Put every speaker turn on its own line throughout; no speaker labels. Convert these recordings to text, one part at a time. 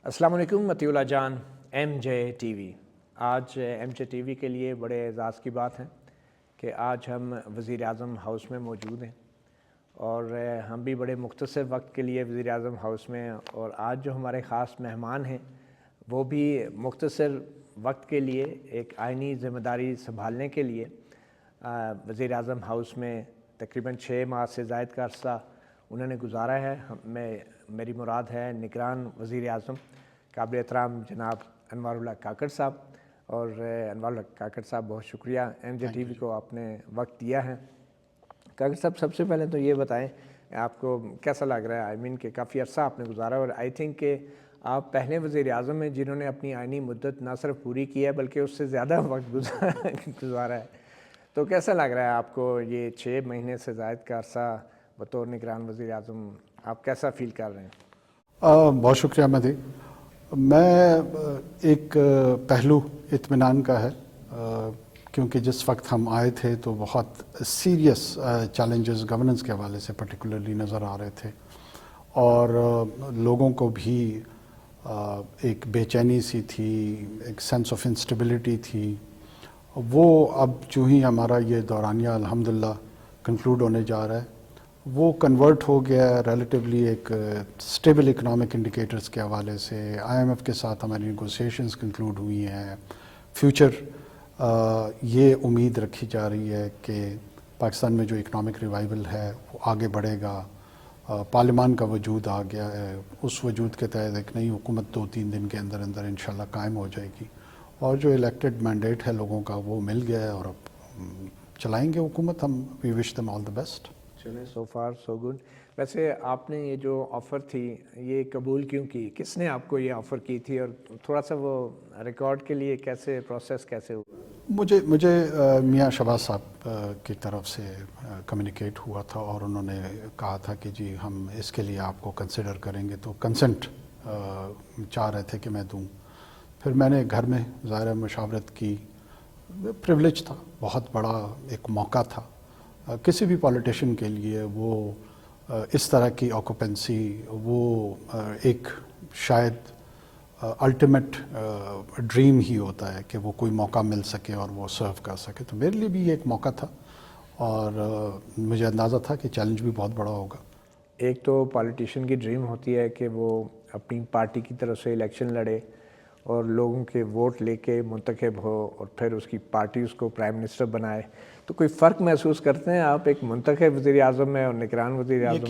السلام علیکم مطیع اللہ جان M J T V. آج ایم جے ٹی وی کے لیے بڑے اعزاز کی بات ہے کہ آج ہم وزیر اعظم ہاؤس میں موجود ہیں اور ہم بھی بڑے مختصر وقت کے لیے وزیر اعظم ہاؤس میں ہیں، اور آج جو ہمارے خاص مہمان ہیں وہ بھی مختصر وقت کے لیے ایک آئینی ذمہ داری سنبھالنے کے لیے وزیر اعظم ہاؤس میں تقریباً 6 ماہ سے زائد کا عرصہ انہوں نے گزارا ہے۔ میری مراد ہے نگران وزیر اعظم قابل احترام جناب انوار اللہ کاکڑ صاحب۔ اور انوار اللہ کاکڑ صاحب بہت شکریہ ایم جے ٹی وی کو آپ نے وقت دیا ہے۔ کاکڑ صاحب سب سے پہلے تو یہ بتائیں آپ کو کیسا لگ رہا ہے؟ کہ کافی عرصہ آپ نے گزارا اور آئی تھنک کہ آپ پہلے وزیر اعظم ہیں جنہوں نے اپنی آئینی مدت نہ صرف پوری کی ہے بلکہ اس سے زیادہ وقت گزارا ہے، تو کیسا لگ رہا ہے آپ کو یہ 6 مہینے سے زائد کا عرصہ بطور نگران وزیر اعظم؟ آپ کیسا فیل کر رہے ہیں؟
بہت شکریہ مہدی۔ میں ایک پہلو اطمینان کا ہے کیونکہ جس وقت ہم آئے تھے تو بہت سیریس چیلنجز گورننس کے حوالے سے پرٹیکولرلی نظر آ رہے تھے، اور لوگوں کو بھی ایک بے چینی سی تھی، ایک سینس آف انسٹیبلٹی تھی۔ وہ اب جو ہی ہمارا یہ دورانیہ الحمدللہ کنکلوڈ ہونے جا رہا ہے، وہ کنورٹ ہو گیا ریلیٹیولی ایک اسٹیبل اکنامک انڈیکیٹرز کے حوالے سے۔ آئی ایم ایف کے ساتھ ہماری نیگوسیشنز کنکلوڈ ہوئی ہیں۔ فیوچر یہ امید رکھی جا رہی ہے کہ پاکستان میں جو اکنامک ریوائول ہے وہ آگے بڑھے گا۔ پارلیمان کا وجود آ گیا ہے، اس وجود کے تحت ایک نئی حکومت 2-3 دن کے اندر اندر انشاءاللہ قائم ہو جائے گی، اور جو الیکٹڈ مینڈیٹ ہے لوگوں کا وہ مل گیا ہے، اور اب چلائیں گے حکومت ہم۔ وی وش دیم آل دا بیسٹ۔
چلیں، سو فار سو گڈ۔ ویسے آپ نے یہ جو آفر تھی یہ قبول کیوں کی؟ کس نے آپ کو یہ آفر کی تھی، اور تھوڑا سا وہ ریکارڈ کے لیے کیسے پروسیس کیسے ہوا؟
مجھے میاں شہباز صاحب کی طرف سے کمیونیکیٹ ہوا تھا، اور انہوں نے کہا تھا کہ جی ہم اس کے لیے آپ کو کنسیڈر کریں گے، تو کنسنٹ چاہ رہے تھے کہ میں دوں۔ پھر میں نے گھر میں ظاہر مشاورت کی، پریولیج تھا، بہت بڑا ایک موقع تھا کسی بھی پولیٹیشین کے لیے۔ وہ اس طرح کی آکوپنسی وہ ایک شاید الٹیمیٹ ڈریم ہی ہوتا ہے کہ وہ کوئی موقع مل سکے اور وہ سرو کر سکے، تو میرے لیے بھی یہ ایک موقع تھا، اور مجھے اندازہ تھا کہ چیلنج بھی بہت بڑا ہوگا۔
ایک تو پالیٹیشین کی ڈریم ہوتی ہے کہ وہ اپنی پارٹی کی طرف سے الیکشن لڑے اور لوگوں کے ووٹ لے کے منتخب ہو، اور پھر اس کی پارٹی اس کو پرائم منسٹر بنائے، تو کوئی فرق محسوس کرتے ہیں آپ ایک منتخب وزیر اعظم میں اور نگران وزیر اعظم؟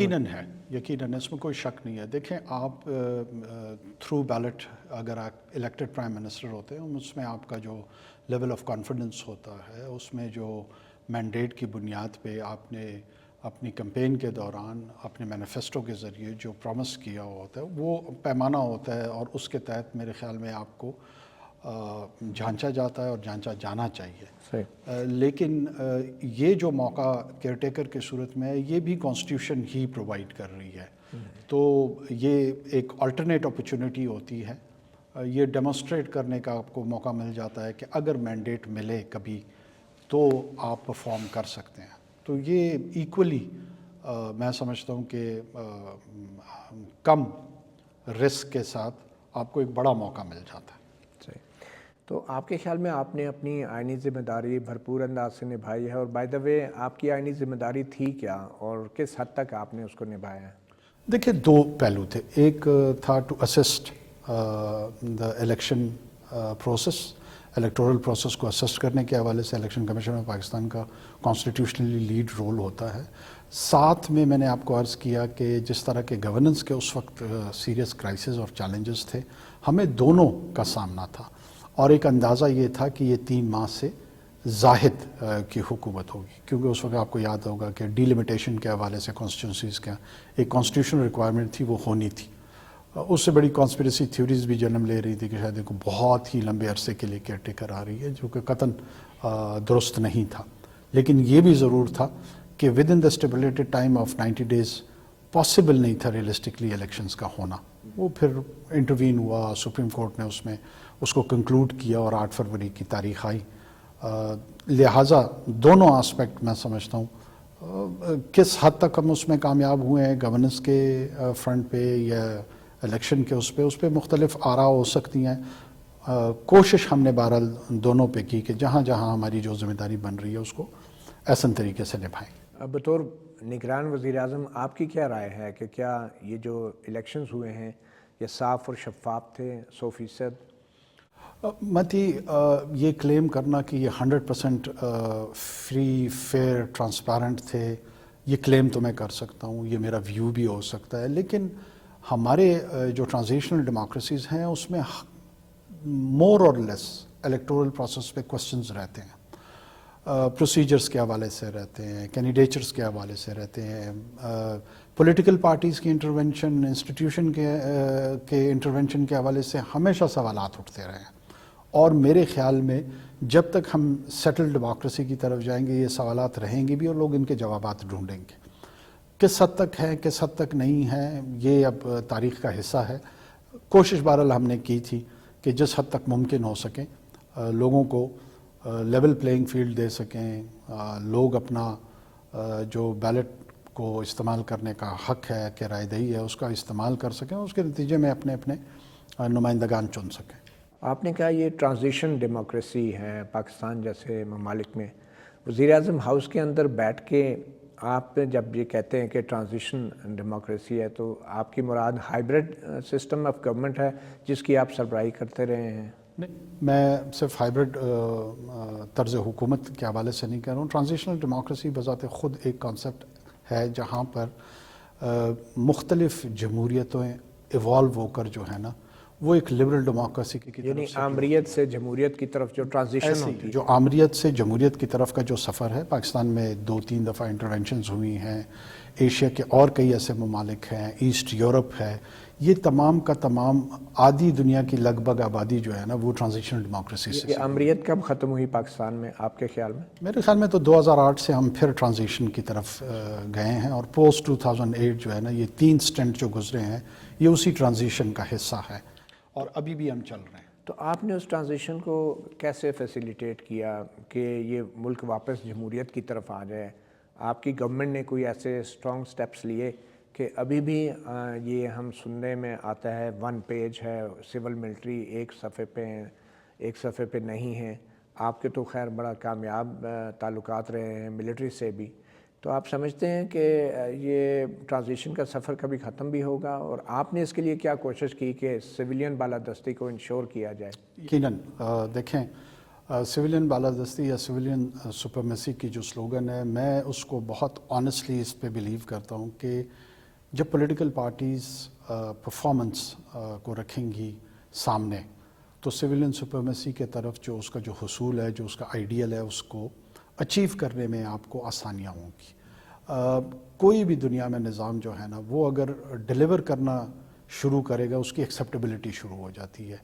یقیناً اس میں کوئی شک نہیں ہے۔ دیکھیں، آپ تھرو بیلٹ اگر آپ الیکٹڈ پرائم منسٹر ہوتے ہیں، اس میں آپ کا جو لیول آف کانفیڈنس ہوتا ہے، اس میں جو مینڈیٹ کی بنیاد پہ آپ نے اپنی کمپین کے دوران اپنے مینیفیسٹو کے ذریعے جو پرومس کیا ہوتا ہے وہ پیمانہ ہوتا ہے، اور اس کے تحت میرے خیال میں آپ کو جانچا جاتا ہے اور جانچا جانا چاہیے۔ لیکن یہ جو موقع کیئر ٹیکر کے صورت میں ہے، یہ بھی کانسٹیٹیوشن ہی پرووائڈ کر رہی ہے، تو یہ ایک الٹرنیٹ اپرچونٹی ہوتی ہے۔ یہ ڈیمونسٹریٹ کرنے کا آپ کو موقع مل جاتا ہے کہ اگر مینڈیٹ ملے کبھی تو آپ پرفارم کر سکتے ہیں، تو یہ ایکولی میں سمجھتا ہوں کہ کم رسک کے ساتھ آپ کو ایک بڑا موقع مل جاتا ہے۔
تو آپ کے خیال میں آپ نے اپنی آئینی ذمہ داری بھرپور انداز سے نبھائی ہے، اور بائی دا وے آپ کی آئینی ذمہ داری تھی کیا اور کس حد تک آپ نے اس کو نبھایا ہے؟
دیکھیں، 2 پہلو تھے۔ ایک تھا to assist the election process, electoral process کو اسسٹ کرنے کے حوالے سے الیکشن کمیشن آف پاکستان کا کانسٹیٹیوشنلی لیڈ رول ہوتا ہے۔ ساتھ میں نے آپ کو عرض کیا کہ جس طرح کے گورننس کے اس وقت سیریس کرائسس اور چیلنجز تھے، ہمیں دونوں کا سامنا تھا، اور ایک اندازہ یہ تھا کہ یہ 3 ماہ سے زاہد کی حکومت ہوگی، کیونکہ اس وقت آپ کو یاد ہوگا کہ ڈیلیمیٹیشن کے حوالے سے کانسٹیٹیوشنز کا ایک کانسٹیٹیوشنل ریکوائرمنٹ تھی، وہ ہونی تھی۔ اس سے بڑی کانسپریسی تھیوریز بھی جنم لے رہی تھی کہ شاید ایک بہت ہی لمبے عرصے کے لیے کیئر ٹیکر آ رہی ہے، جو کہ قطعاً درست نہیں تھا۔ لیکن یہ بھی ضرور تھا کہ with in the stipulated time of 90 days possible نہیں تھا ریئلسٹکلی الیکشنز کا ہونا۔ وہ پھر انٹروین ہوا، سپریم کورٹ نے اس کو کنکلوڈ کیا، اور 8 فروری کی تاریخ آئی۔ لہٰذا دونوں آسپیکٹ میں سمجھتا ہوں کس حد تک ہم اس میں کامیاب ہوئے ہیں گورننس کے فرنٹ پہ یا الیکشن کے اس پہ مختلف آراء ہو سکتی ہیں. کوشش ہم نے بہرحال دونوں پہ کی کہ جہاں جہاں ہماری جو ذمہ داری بن رہی ہے اس کو احسن طریقے سے نبھائیں.
بطور نگران وزیر اعظم آپ کی کیا رائے ہے کہ کیا یہ جو الیکشنز ہوئے ہیں یہ صاف اور شفاف تھے 100%؟
متی یہ کلیم کرنا کہ یہ 100% فری فیئر ٹرانسپیرنٹ تھے، یہ کلیم تو میں کر سکتا ہوں، یہ میرا ویو بھی ہو سکتا ہے، لیکن ہمارے جو ٹرانزیشنل ڈیموکریسیز ہیں اس میں مور اور لیس الیکٹورل پروسیس پہ کوسچنز رہتے ہیں، پروسیجرز کے حوالے سے رہتے ہیں، کینڈیڈیچرز کے حوالے سے رہتے ہیں، پولیٹیکل پارٹیز کی انٹرونشن، انسٹیٹیوشن کے انٹرونشن کے حوالے سے ہمیشہ سوالات اٹھتے رہے ہیں. اور میرے خیال میں جب تک ہم سیٹل ڈیموکریسی کی طرف جائیں گے یہ سوالات رہیں گے بھی اور لوگ ان کے جوابات ڈھونڈیں گے. کس حد تک ہے کس حد تک نہیں ہے یہ اب تاریخ کا حصہ ہے. کوشش بہرحال ہم نے کی تھی کہ جس حد تک ممکن ہو سکیں لوگوں کو لیول پلینگ فیلڈ دے سکیں، لوگ اپنا جو بیلٹ کو استعمال کرنے کا حق ہے کہ رائے دہی ہے اس کا استعمال کر سکیں، اس کے نتیجے میں اپنے اپنے نمائندگان چن سکیں.
آپ نے کہا یہ ٹرانزیشن ڈیموکریسی ہے پاکستان جیسے ممالک میں. وزیر اعظم ہاؤس کے اندر بیٹھ کے آپ جب یہ کہتے ہیں کہ ٹرانزیشن ڈیموکریسی ہے تو آپ کی مراد ہائیبرڈ سسٹم آف گورنمنٹ ہے جس کی آپ سربراہی کرتے رہے ہیں؟
نہیں، میں صرف ہائیبرڈ طرز حکومت کے حوالے سے نہیں کہہ رہا ہوں. ٹرانزیشنل ڈیموکریسی بذات خود ایک کانسیپٹ ہے جہاں پر مختلف جمہوریتیں ایوالو ہو کر جو ہے نا وہ ایک لبرل ڈیموکریسی کی طرف
یعنی
سے
آمریت سے جمہوریت کی طرف جو ٹرانزیشن ہوتی ہے،
جو آمریت سے جمہوریت کی طرف کا جو سفر ہے پاکستان میں 2-3 دفعہ انٹرونشنز ہوئی ہیں، ایشیا کے اور کئی ایسے ممالک ہیں، ایسٹ یورپ ہے، یہ تمام کا تمام آدھی دنیا کی لگ بھگ آبادی جو ہے نا وہ ٹرانزیشنل ڈیموکریسی سے.
یہ آمریت کب ختم ہوئی پاکستان میں آپ کے خیال میں؟
میرے خیال میں تو 2008 سے ہم پھر ٹرانزیشن کی طرف گئے ہیں اور پوسٹ 2008 جو ہے نا یہ 3 سٹنٹ جو گزرے ہیں یہ اسی ٹرانزیشن کا حصہ ہے اور ابھی بھی ہم چل رہے ہیں.
تو آپ نے اس ٹرانزیشن کو کیسے فیسیلیٹیٹ کیا کہ یہ ملک واپس جمہوریت کی طرف آ جائے؟ آپ کی گورنمنٹ نے کوئی ایسے اسٹرانگ سٹیپس لیے کہ ابھی بھی یہ ہم سننے میں آتا ہے 1 پیج ہے سول ملٹری ایک صفحے پہ نہیں ہے. آپ کے تو خیر بڑا کامیاب تعلقات رہے ہیں ملٹری سے بھی، تو آپ سمجھتے ہیں کہ یہ ٹرانزیشن کا سفر کبھی ختم بھی ہوگا؟ اور آپ نے اس کے لیے کیا کوشش کی کہ سویلین بالادستی کو انشور کیا جائے؟
یقیناً دیکھیں سویلین بالادستی یا سویلین سپرمیسی کی جو سلوگن ہے میں اس کو بہت آنیسٹلی اس پہ بلیو کرتا ہوں کہ جب پولیٹیکل پارٹیز پرفارمنس کو رکھیں گی سامنے تو سویلین سپرمیسی کے طرف جو اس کا جو حصول ہے جو اس کا آئیڈیل ہے اس کو اچیو کرنے میں آپ کو آسانیاں ہوں گی. کوئی بھی دنیا میں نظام جو ہے نا وہ اگر ڈیلیور کرنا شروع کرے گا اس کی ایکسیپٹیبلٹی شروع ہو جاتی ہے.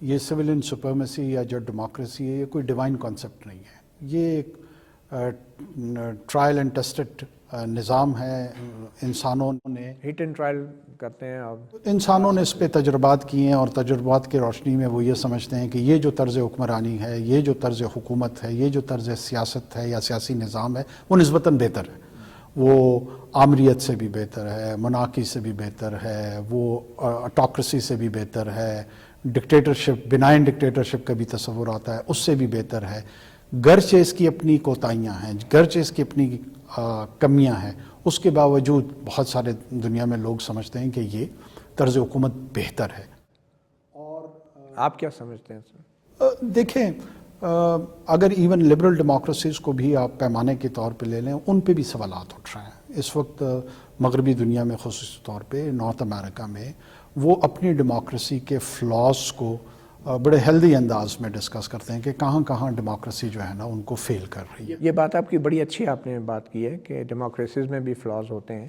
یہ سویلین سپرمیسی یا جو ڈیموکریسی ہے یہ کوئی ڈیوائن کانسیپٹ نہیں ہے، یہ ایک ٹرائل اینڈ ٹیسٹڈ نظام ہے. انسانوں نے
ہٹ اینڈ ٹرائل کرتے ہیں اب،
انسانوں نے اس پہ تجربات کیے ہیں اور تجربات کی روشنی میں وہ یہ سمجھتے ہیں کہ یہ جو طرز حکمرانی ہے، یہ جو طرز حکومت ہے، یہ جو طرز سیاست ہے یا سیاسی نظام ہے وہ نسبتاً بہتر ہے. وہ آمریت سے بھی بہتر ہے، مناقی سے بھی بہتر ہے، وہ آٹوکریسی سے بھی بہتر ہے، ڈکٹیٹرشپ بنائن ڈکٹیٹرشپ کا بھی تصور آتا ہے اس سے بھی بہتر ہے. گرچہ اس کی اپنی کوتاہیاں ہیں، گرچہ اس کی اپنی کمیاں ہیں، اس کے باوجود بہت سارے دنیا میں لوگ سمجھتے ہیں کہ یہ طرز حکومت بہتر ہے.
اور آپ کیا سمجھتے ہیں سر؟
دیکھیں اگر ایون لبرل ڈیموکریسیز کو بھی آپ پیمانے کے طور پہ لے لیں ان پہ بھی سوالات اٹھ رہے ہیں اس وقت مغربی دنیا میں، خصوصی طور پہ نارتھ امریکہ میں وہ اپنی ڈیموکریسی کے فلاز کو بڑے ہیلدی انداز میں ڈسکس کرتے ہیں کہ کہاں کہاں ڈیموکریسی جو ہے نا ان کو فیل کر رہی ہے.
یہ بات آپ کی بڑی اچھی آپ نے بات کی ہے کہ ڈیموکریسیز میں بھی فلاز ہوتے ہیں،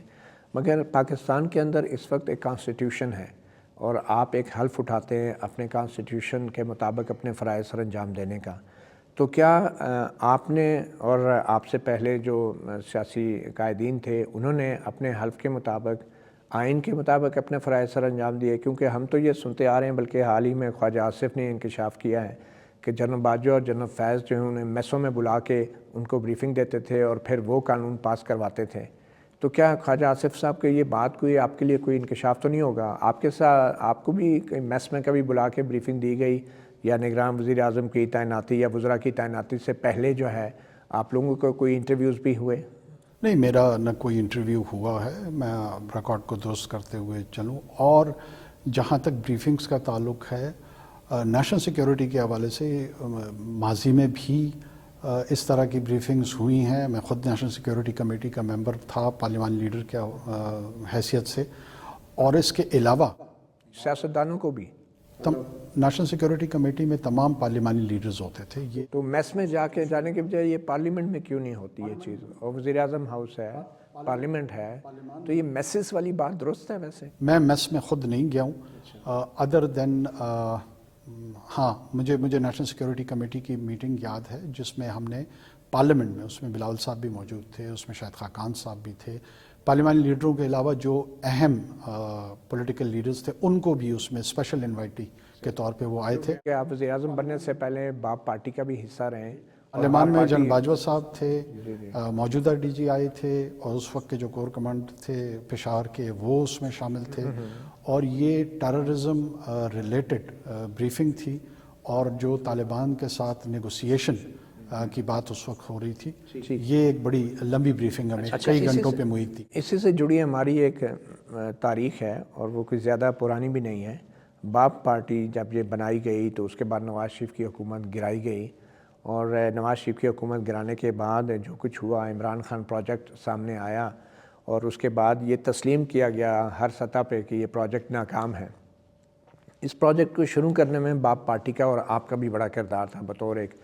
مگر پاکستان کے اندر اس وقت ایک کانسٹیٹیوشن ہے اور آپ ایک حلف اٹھاتے ہیں اپنے کانسٹیٹیوشن کے مطابق اپنے فرائض سر انجام دینے کا. تو کیا آپ نے اور آپ سے پہلے جو سیاسی قائدین تھے انہوں نے اپنے حلف کے مطابق، آئین کے مطابق اپنے فرائض سر انجام دیے؟ کیونکہ ہم تو یہ سنتے آ رہے ہیں، بلکہ حال ہی میں خواجہ آصف نے انکشاف کیا ہے کہ جنرل باجوہ اور جنرل فیض جو ہیں انہیں میسوں میں بلا کے ان کو بریفنگ دیتے تھے اور پھر وہ قانون پاس کرواتے تھے. تو کیا خواجہ آصف صاحب کہ یہ بات کوئی آپ کے لیے کوئی انکشاف تو نہیں ہوگا؟ آپ کے ساتھ آپ کو بھی میس میں کبھی بلا کے بریفنگ دی گئی، یا نگران وزیر اعظم کی تعیناتی یا وزراء کی تعیناتی سے پہلے جو ہے آپ لوگوں کو کوئی انٹرویوز بھی ہوئے؟
نہیں، میرا نہ کوئی انٹرویو ہوا ہے، میں ریکارڈ کو درست کرتے ہوئے چلوں. اور جہاں تک بریفنگز کا تعلق ہے، نیشنل سیکیورٹی کے حوالے سے ماضی میں بھی اس طرح کی بریفنگز ہوئی ہیں. میں خود نیشنل سیکیورٹی کمیٹی کا ممبر تھا پارلیمانی لیڈر کے حیثیت سے، اور اس کے علاوہ
سیاستدانوں کو بھی؟
نیشنل سیکیورٹی کمیٹی میں تمام پارلیمانی لیڈرز ہوتے تھے. یہ
تو میس میں جانے کے بجائے یہ پارلیمنٹ میں کیوں نہیں ہوتی یہ چیز؟ اور وزیر اعظم ہاؤس ہے، پارلیمنٹ ہے، تو یہ میسز والی بات درست ہے؟ ویسے
میں میس میں خود نہیں گیا ہوں، ادر دین ہاں مجھے نیشنل سیکیورٹی کمیٹی کی میٹنگ یاد ہے جس میں ہم نے پارلیمنٹ میں، اس میں بلاول صاحب بھی موجود تھے، اس میں شاہد خاقان صاحب بھی تھے، پارلیمانی لیڈروں کے علاوہ جو اہم پولیٹیکل لیڈرز تھے ان کو بھی اس میں اسپیشل انوائٹی کے طور پہ وہ آئے تھے.
کہ آپ وزیر اعظم بننے سے پہلے باپ پارٹی کا بھی حصہ رہے ہیں.
پارلیمان میں جنرل باجوہ صاحب تھے، موجودہ ڈی جی آئی تھے، اور اس وقت کے جو کور کمانڈر تھے پشاور کے وہ اس میں شامل تھے. اور یہ ٹیررزم ریلیٹڈ بریفنگ تھی، اور جو طالبان کے ساتھ نیگوسیشن کی بات اس وقت ہو رہی تھی. یہ ایک بڑی لمبی بریفنگ ہمیں کئی گھنٹوں پہ محیط تھی.
اسی سے جڑی ہماری ایک تاریخ ہے، اور وہ کوئی زیادہ پرانی بھی نہیں ہے. باپ پارٹی جب یہ بنائی گئی تو اس کے بعد نواز شریف کی حکومت گرائی گئی، اور نواز شریف کی حکومت گرانے کے بعد جو کچھ ہوا، عمران خان پروجیکٹ سامنے آیا، اور اس کے بعد یہ تسلیم کیا گیا ہر سطح پہ کہ یہ پروجیکٹ ناکام ہے. اس پروجیکٹ کو شروع کرنے میں باپ پارٹی کا اور آپ کا بھی بڑا کردار تھا بطور ایک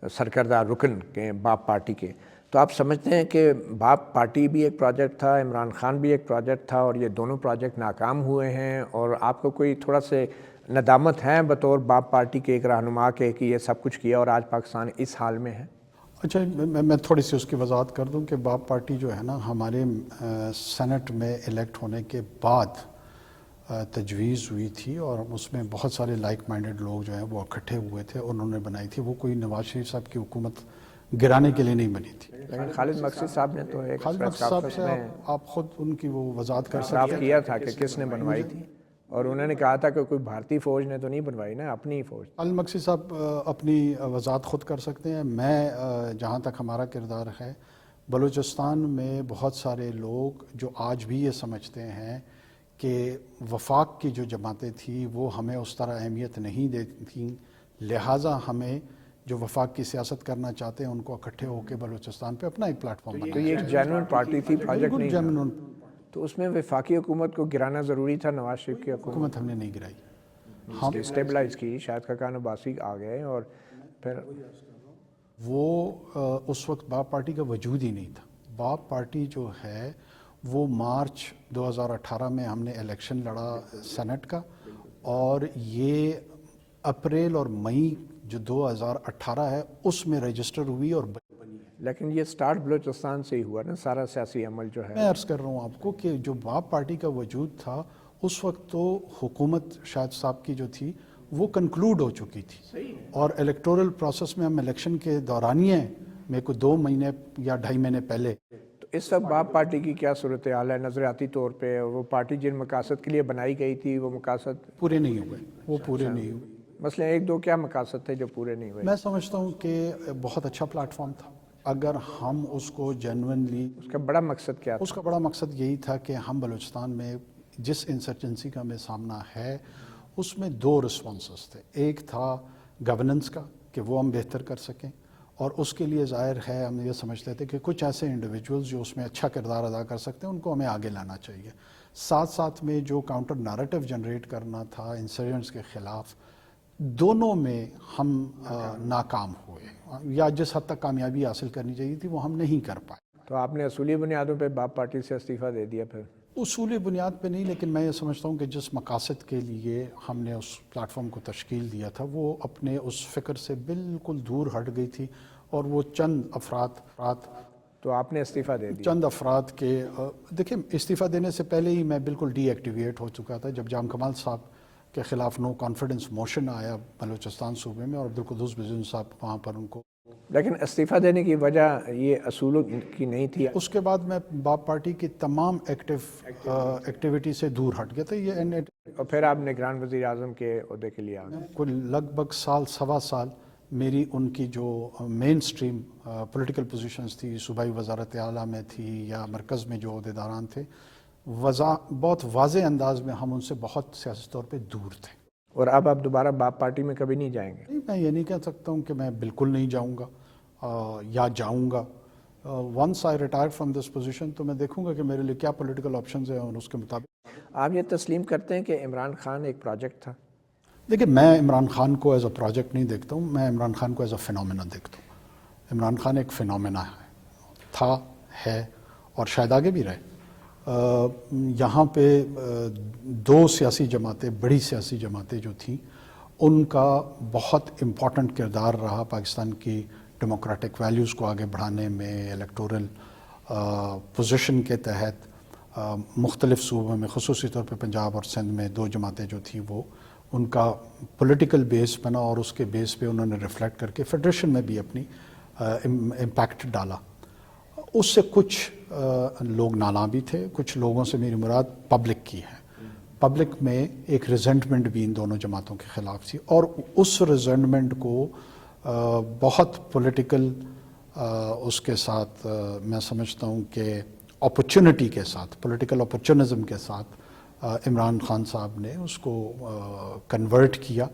سرکردہ رکن کے باپ پارٹی کے. تو آپ سمجھتے ہیں کہ باپ پارٹی بھی ایک پروجیکٹ تھا، عمران خان بھی ایک پروجیکٹ تھا، اور یہ دونوں پروجیکٹ ناکام ہوئے ہیں، اور آپ کو کوئی تھوڑا سے ندامت ہے بطور باپ پارٹی کے ایک رہنما کے کہ یہ سب کچھ کیا اور آج پاکستان اس حال میں ہے؟
اچھا، میں تھوڑی سی اس کی وضاحت کر دوں کہ باپ پارٹی جو ہے نا، ہمارے سینٹ میں الیکٹ ہونے کے بعد تجویز ہوئی تھی، اور اس میں بہت سارے لائک مائنڈڈ لوگ جو ہیں وہ اکٹھے ہوئے تھے، انہوں نے بنائی تھی. وہ کوئی نواز شریف صاحب کی حکومت گرانے کے لیے نہیں بنی تھی.
لیکن خالد مقصد صاحب نے تو ایک
خالد مقصد صاحب سے آپ خود ان کی وہ وضاحت کر
اعتراف
سکتے ہیں.
کیا تھا کہ کس نے بنوائی تھی، اور انہوں نے کہا تھا کہ کوئی بھارتی فوج نے تو نہیں بنوائی نا، اپنی ہی فوج.
خالد مقصد صاحب اپنی وضاحت خود کر سکتے ہیں. میں جہاں تک ہمارا کردار ہے، بلوچستان میں بہت سارے لوگ جو آج بھی یہ سمجھتے ہیں کہ وفاق کی جو جماعتیں تھیں وہ ہمیں اس طرح اہمیت نہیں دیتی تھیں، لہٰذا ہمیں جو وفاق کی سیاست کرنا چاہتے ہیں ان کو اکٹھے ہو کے بلوچستان پہ اپنا ایک پلیٹ فارم
تو
بنایا.
یہ ایک جینوئن پارٹی تھی، پروجیکٹ نہیں تھا.
جینوئن
تو اس میں وفاقی حکومت کو گرانا ضروری تھا، نواز شریف کی
حکومت ہم نے نہیں گرائی.
ہم اسٹیبلائز کی، شاہد خاقان عباسی آ گئے، اور پھر
وہ اس وقت باپ پارٹی کا وجود ہی نہیں تھا. باپ پارٹی جو ہے وہ مارچ 2018 میں ہم نے الیکشن لڑا سینٹ کا، اور یہ اپریل اور مئی جو 2018 ہے اس میں رجسٹر ہوئی اور بنی.
لیکن یہ سٹارٹ بلوچستان سے ہی ہوا نا سارا سیاسی عمل جو ہے.
میں عرض کر رہا ہوں آپ کو کہ جو باپ پارٹی کا وجود تھا اس وقت تو حکومت شاہد صاحب کی جو تھی وہ کنکلوڈ ہو چکی تھی، اور الیکٹورل پروسیس میں ہم الیکشن کے دورانیے میں کوئی 2 مہینے یا 2.5 مہینے پہلے.
تو اس وقت باپ پارٹی کی کیا صورتحال ہے نظریاتی طور پہ؟ وہ پارٹی جن مقاصد کے لیے بنائی گئی تھی وہ مقاصد
پورے نہیں ہوئے. وہ پورے نہیں ہوئے.
مثلا 1-2 کیا مقاصد تھے جو پورے نہیں ہوئے؟
میں سمجھتا ہوں کہ بہت اچھا پلیٹ فارم تھا اگر ہم اس کو جینوئنلی.
اس کا بڑا مقصد کیا تھا؟
اس کا بڑا مقصد یہی تھا کہ ہم بلوچستان میں جس انسرجنسی کا ہمیں سامنا ہے اس میں 2 رسپانسز تھے. ایک تھا گورننس کا کہ وہ ہم بہتر کر سکیں، اور اس کے لیے ظاہر ہے ہم یہ سمجھتے تھے کہ کچھ ایسے انڈیویجولز جو اس میں اچھا کردار ادا کر سکتے ہیں ان کو ہمیں آگے لانا چاہیے. ساتھ ساتھ میں جو کاؤنٹر نیریٹو جنریٹ کرنا تھا انسرجنٹس کے خلاف، دونوں میں ہم ناکام ہوئے، یا جس حد تک کامیابی حاصل کرنی چاہیے تھی وہ ہم نہیں کر پائے.
تو آپ نے اصولی بنیادوں پہ باپ پارٹی سے استعفیٰ دے دیا پھر؟
اصولی بنیاد پہ نہیں، لیکن میں یہ سمجھتا ہوں کہ جس مقاصد کے لیے ہم نے اس پلیٹ فارم کو تشکیل دیا تھا وہ اپنے اس فکر سے بالکل دور ہٹ گئی تھی، اور وہ چند افراد
تو آپ نے استعفیٰ دے دیا؟
چند افراد کے دیکھیں، استعفیٰ دینے سے پہلے ہی میں بالکل ڈی ایکٹیویٹ ہو چکا تھا جب جام کمال صاحب کے خلاف نو کانفیڈنس موشن آیا بلوچستان صوبے میں، اور عبدالقدوس بزون صاحب وہاں پر ان کو
لیکن استعفیٰ دینے کی وجہ یہ اصولوں کی نہیں تھی.
اس کے بعد میں باپ پارٹی کی تمام ایکٹیویٹی سے دور ہٹ گیا تھا. یہ
اور پھر آپ نگران وزیر اعظم کے عہدے کے لیے آ گئے.
کوئی لگ بھگ سال سوا سال میری ان کی جو مین سٹریم پولیٹیکل پوزیشنز تھی، صوبائی وزارت اعلیٰ میں تھی یا مرکز میں جو عہدیداران تھے، بہت واضح انداز میں ہم ان سے بہت سیاسی طور پہ دور تھے.
اور اب آپ دوبارہ باپ پارٹی میں کبھی نہیں جائیں گے؟
میں یہ نہیں کہہ سکتا ہوں کہ میں بالکل نہیں جاؤں گا یا جاؤں گا. Once I retire from this position تو میں دیکھوں گا کہ میرے لیے کیا پولیٹیکل آپشنز ہیں اور اس کے مطابق.
آپ یہ تسلیم کرتے ہیں کہ عمران خان ایک پروجیکٹ تھا؟
دیکھیں، میں عمران خان کو ایز اے پروجیکٹ نہیں دیکھتا ہوں، میں عمران خان کو ایز اے فینومینا دیکھتا ہوں. عمران خان ایک فینومینا تھا، ہے اور شاید آگے بھی رہے. یہاں پہ دو سیاسی جماعتیں، بڑی سیاسی جماعتیں جو تھیں، ان کا بہت امپورٹنٹ کردار رہا پاکستان کی ڈیموکریٹک ویلیوز کو آگے بڑھانے میں. الیکٹورل پوزیشن کے تحت مختلف صوبوں میں، خصوصی طور پہ پنجاب اور سندھ میں دو جماعتیں جو تھیں، وہ ان کا پولیٹیکل بیس بنا اور اس کے بیس پہ انہوں نے ریفلیکٹ کر کے فیڈریشن میں بھی اپنی امپیکٹ ڈالا. اس سے کچھ لوگ نالاں بھی تھے. کچھ لوگوں سے میری مراد پبلک کی ہے. پبلک میں ایک ریزنٹمنٹ بھی ان دونوں جماعتوں کے خلاف تھی، اور اس ریزنٹمنٹ کو بہت پولیٹیکل اس کے ساتھ میں سمجھتا ہوں کہ اپرچونٹی کے ساتھ، پولیٹیکل اپرچونزم کے ساتھ عمران خان صاحب نے اس کو کنورٹ کیا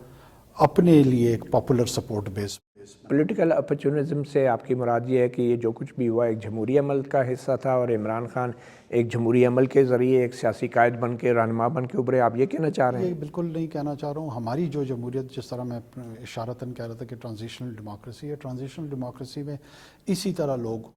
اپنے لیے ایک پاپولر سپورٹ بیس.
پولیٹیکل اپرچونزم سے آپ کی مراد یہ ہے کہ یہ جو کچھ بھی ہوا ایک جمہوری عمل کا حصہ تھا، اور عمران خان ایک جمہوری عمل کے ذریعے ایک سیاسی قائد بن کے، رہنما بن کے ابھرے. آپ یہ کہنا چاہ رہے ہیں؟
یہ بالکل نہیں کہنا چاہ رہا ہوں. ہماری جو جمہوریت، جس طرح میں اشارتاً کہہ رہا تھا کہ ٹرانزیشنل ڈیموکریسی ہے، ٹرانزیشنل ڈیموکریسی میں اسی طرح لوگ.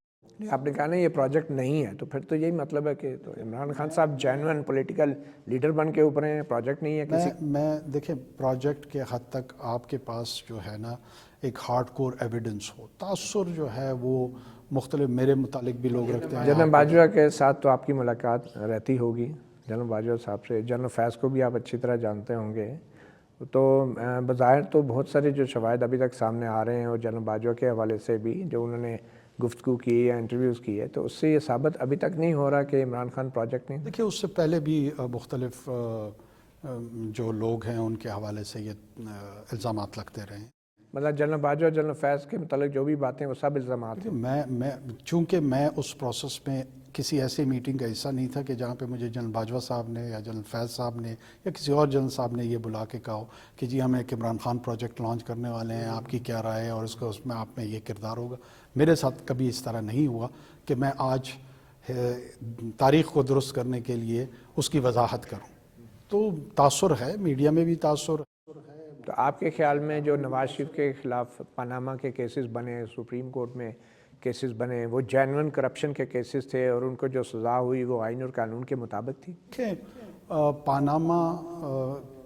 آپ نے کہا نا یہ پروجیکٹ نہیں ہے، تو پھر تو یہی مطلب ہے کہ تو عمران خان صاحب جینوئن پولیٹیکل لیڈر بن کے ابھرے ہیں، پروجیکٹ نہیں ہے کسی.
میں دیکھیں، پروجیکٹ کے حد تک آپ کے پاس جو ہے نا ایک ہارڈ کور ایویڈنس ہو. تاثر جو ہے وہ مختلف میرے متعلق بھی لوگ رکھتے ہیں.
جنرل باجوہ کے ساتھ تو آپ کی ملاقات رہتی ہوگی، جنرل باجوہ صاحب سے. جنرل فیض کو بھی آپ اچھی طرح جانتے ہوں گے. تو بظاہر تو بہت سارے جو شواہد ابھی تک سامنے آ رہے ہیں، اور جنرل باجوہ کے حوالے سے بھی جو انہوں نے گفتگو کی یا انٹرویوز کی ہے، تو اس سے یہ ثابت ابھی تک نہیں ہو رہا کہ عمران خان پروجیکٹ نہیں.
دیکھیے، اس سے پہلے بھی مختلف جو لوگ ہیں ان کے حوالے سے یہ الزامات لگتے رہے ہیں.
مطلب جنرل باجوہ، جنرل فیض کے متعلق جو بھی باتیں وہ سب الزامات ہیں.
میں چونکہ میں اس پروسیس میں کسی ایسی میٹنگ کا حصہ نہیں تھا کہ جہاں پہ مجھے جنرل باجوہ صاحب نے یا جنرل فیض صاحب نے یا کسی اور جنرل صاحب نے یہ بلا کے کہا کہ جی ہم ایک عمران خان پروجیکٹ لانچ کرنے والے ہیں، آپ کی کیا رائے ہے اور اس میں آپ میں یہ کردار ہوگا. میرے ساتھ کبھی اس طرح نہیں ہوا کہ میں آج تاریخ کو درست کرنے کے لیے اس کی وضاحت کروں. تو تاثر ہے، میڈیا میں بھی تاثر.
تو آپ کے خیال میں جو نواز شریف کے خلاف پاناما کے کیسز بنے، سپریم کورٹ میں کیسز بنے، وہ جینوئن کرپشن کے کیسز تھے، اور ان کو جو سزا ہوئی وہ آئین اور قانون کے مطابق تھی؟
پاناما